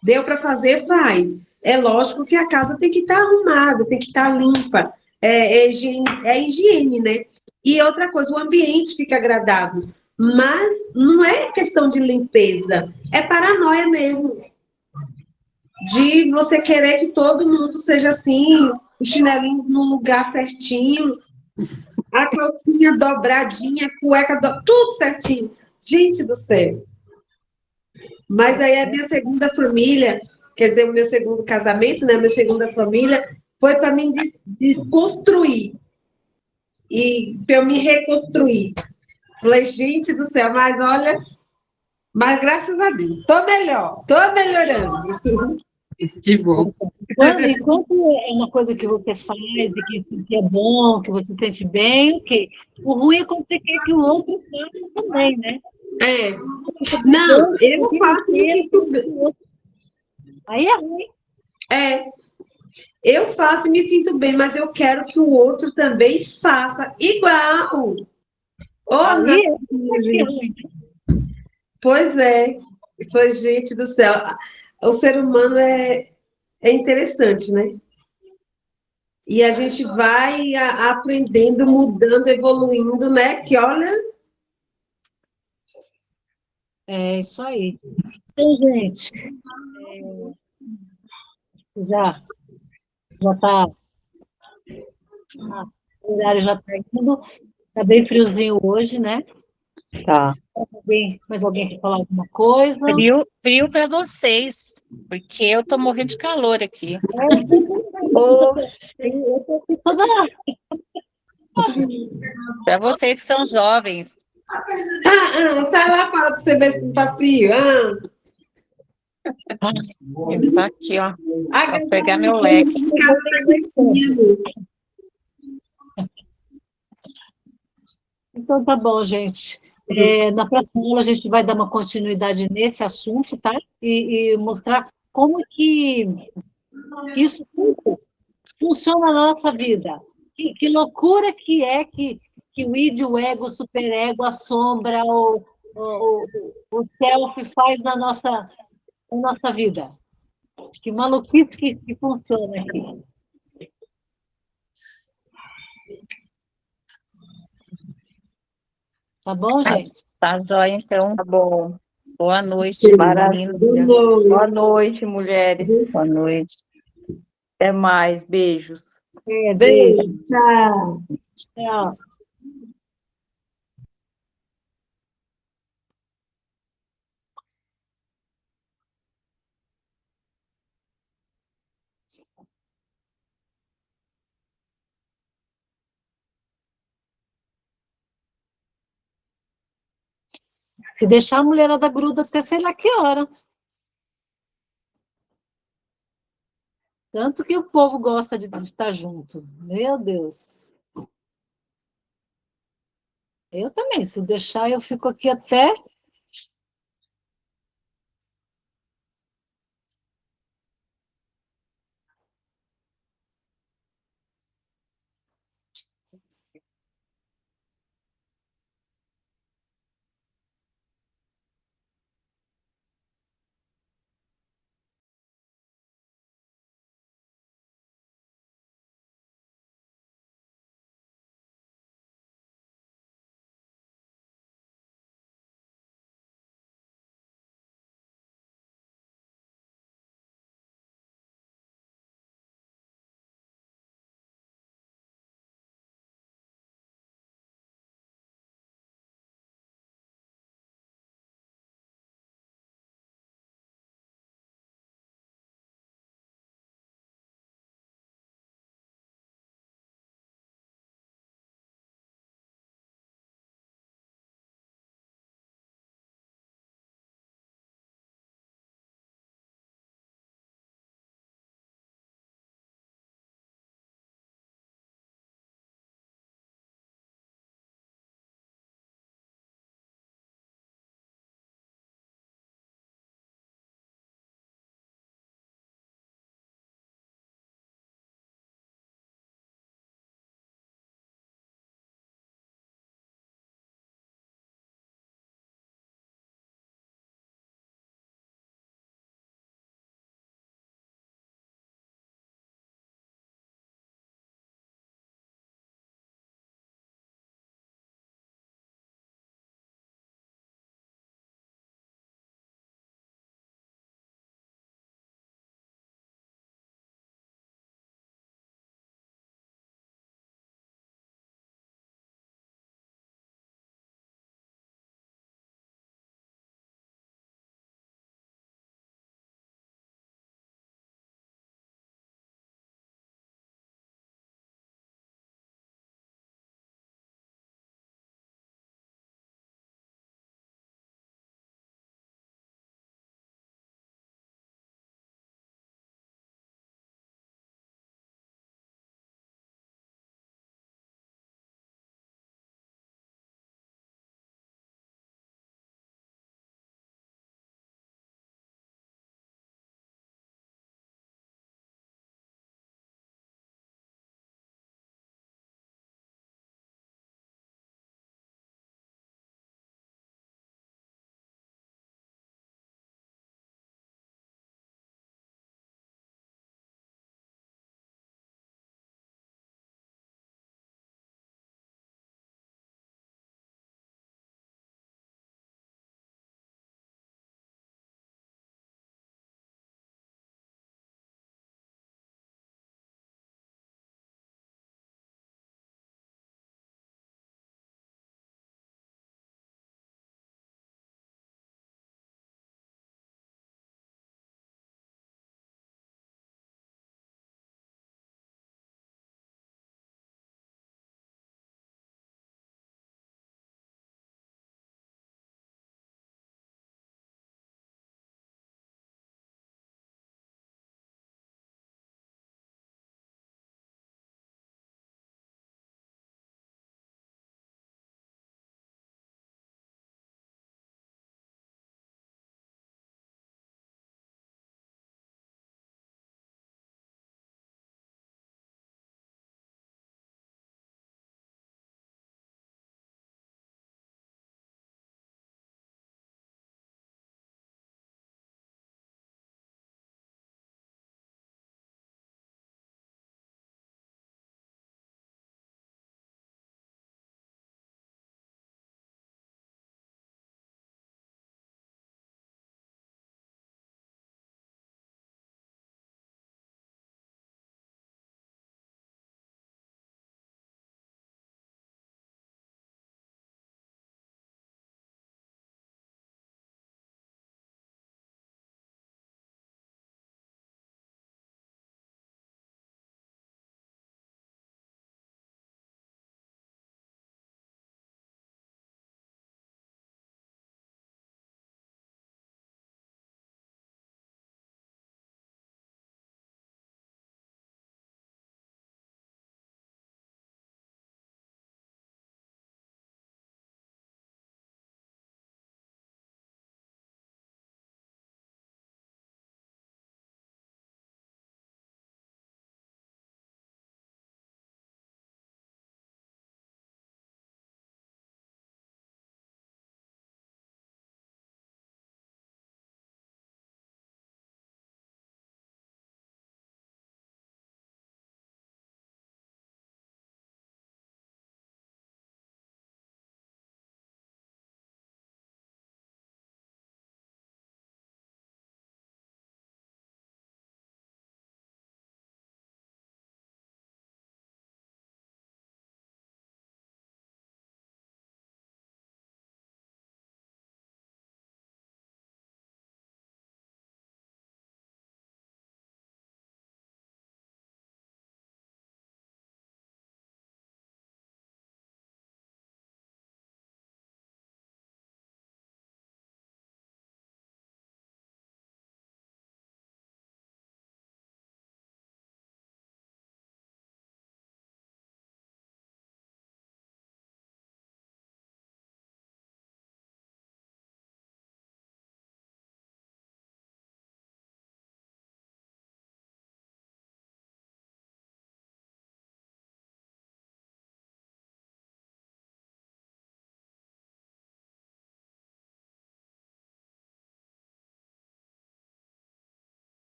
Deu para fazer, faz. É lógico que a casa tem que estar arrumada, tem que estar limpa. É higiene, né? E outra coisa, o ambiente fica agradável. Mas não é questão de limpeza, é paranoia mesmo. De você querer que todo mundo seja assim, o chinelinho no lugar certinho, a calcinha dobradinha, a cueca, tudo certinho. Gente do céu. Mas aí a minha segunda família, quer dizer, o meu segundo casamento, né? A minha segunda família, foi para me desconstruir e para eu me reconstruir. Falei, gente do céu, mas olha, mas graças a Deus, estou melhor, estou melhorando. Que bom. Enquanto é uma coisa que você faz e que é bom, que você sente bem, ok. O ruim é quando você quer que o outro faça também, né? É. Não, eu faço e me sinto bem. Aí é ruim. Eu faço e me sinto bem, mas eu quero que o outro também faça igual. Aí é ruim. Pois é. Foi, gente do céu. O ser humano é interessante, né? E a gente vai aprendendo, mudando, evoluindo, né? Que olha. É isso aí. Então, gente, já está. O horário já está indo. Está bem friozinho hoje, né? Tá. Mais alguém quer falar alguma coisa? Frio para vocês, porque eu tô morrendo de calor aqui. Eu tô aqui toda. Para vocês que são jovens. Sai lá fora para você ver se não está frio. Tá aqui, ó. Só pegar meu leque. Então tá bom, gente. Na próxima aula a gente vai dar uma continuidade nesse assunto, tá? E mostrar como que isso tudo funciona na nossa vida. Que loucura que é que o id, o ego, o superego, a sombra, o self faz na nossa vida. Que maluquice que funciona aqui. Tá bom, gente? Tá jóia, então. Tá bom. Boa noite, meninos. Boa noite, mulheres. Boa noite. Até mais. Beijos. Beijo, tchau. Tchau. Se deixar a mulherada gruda até sei lá que hora. Tanto que o povo gosta de estar junto. Meu Deus. Eu também, se deixar, eu fico aqui até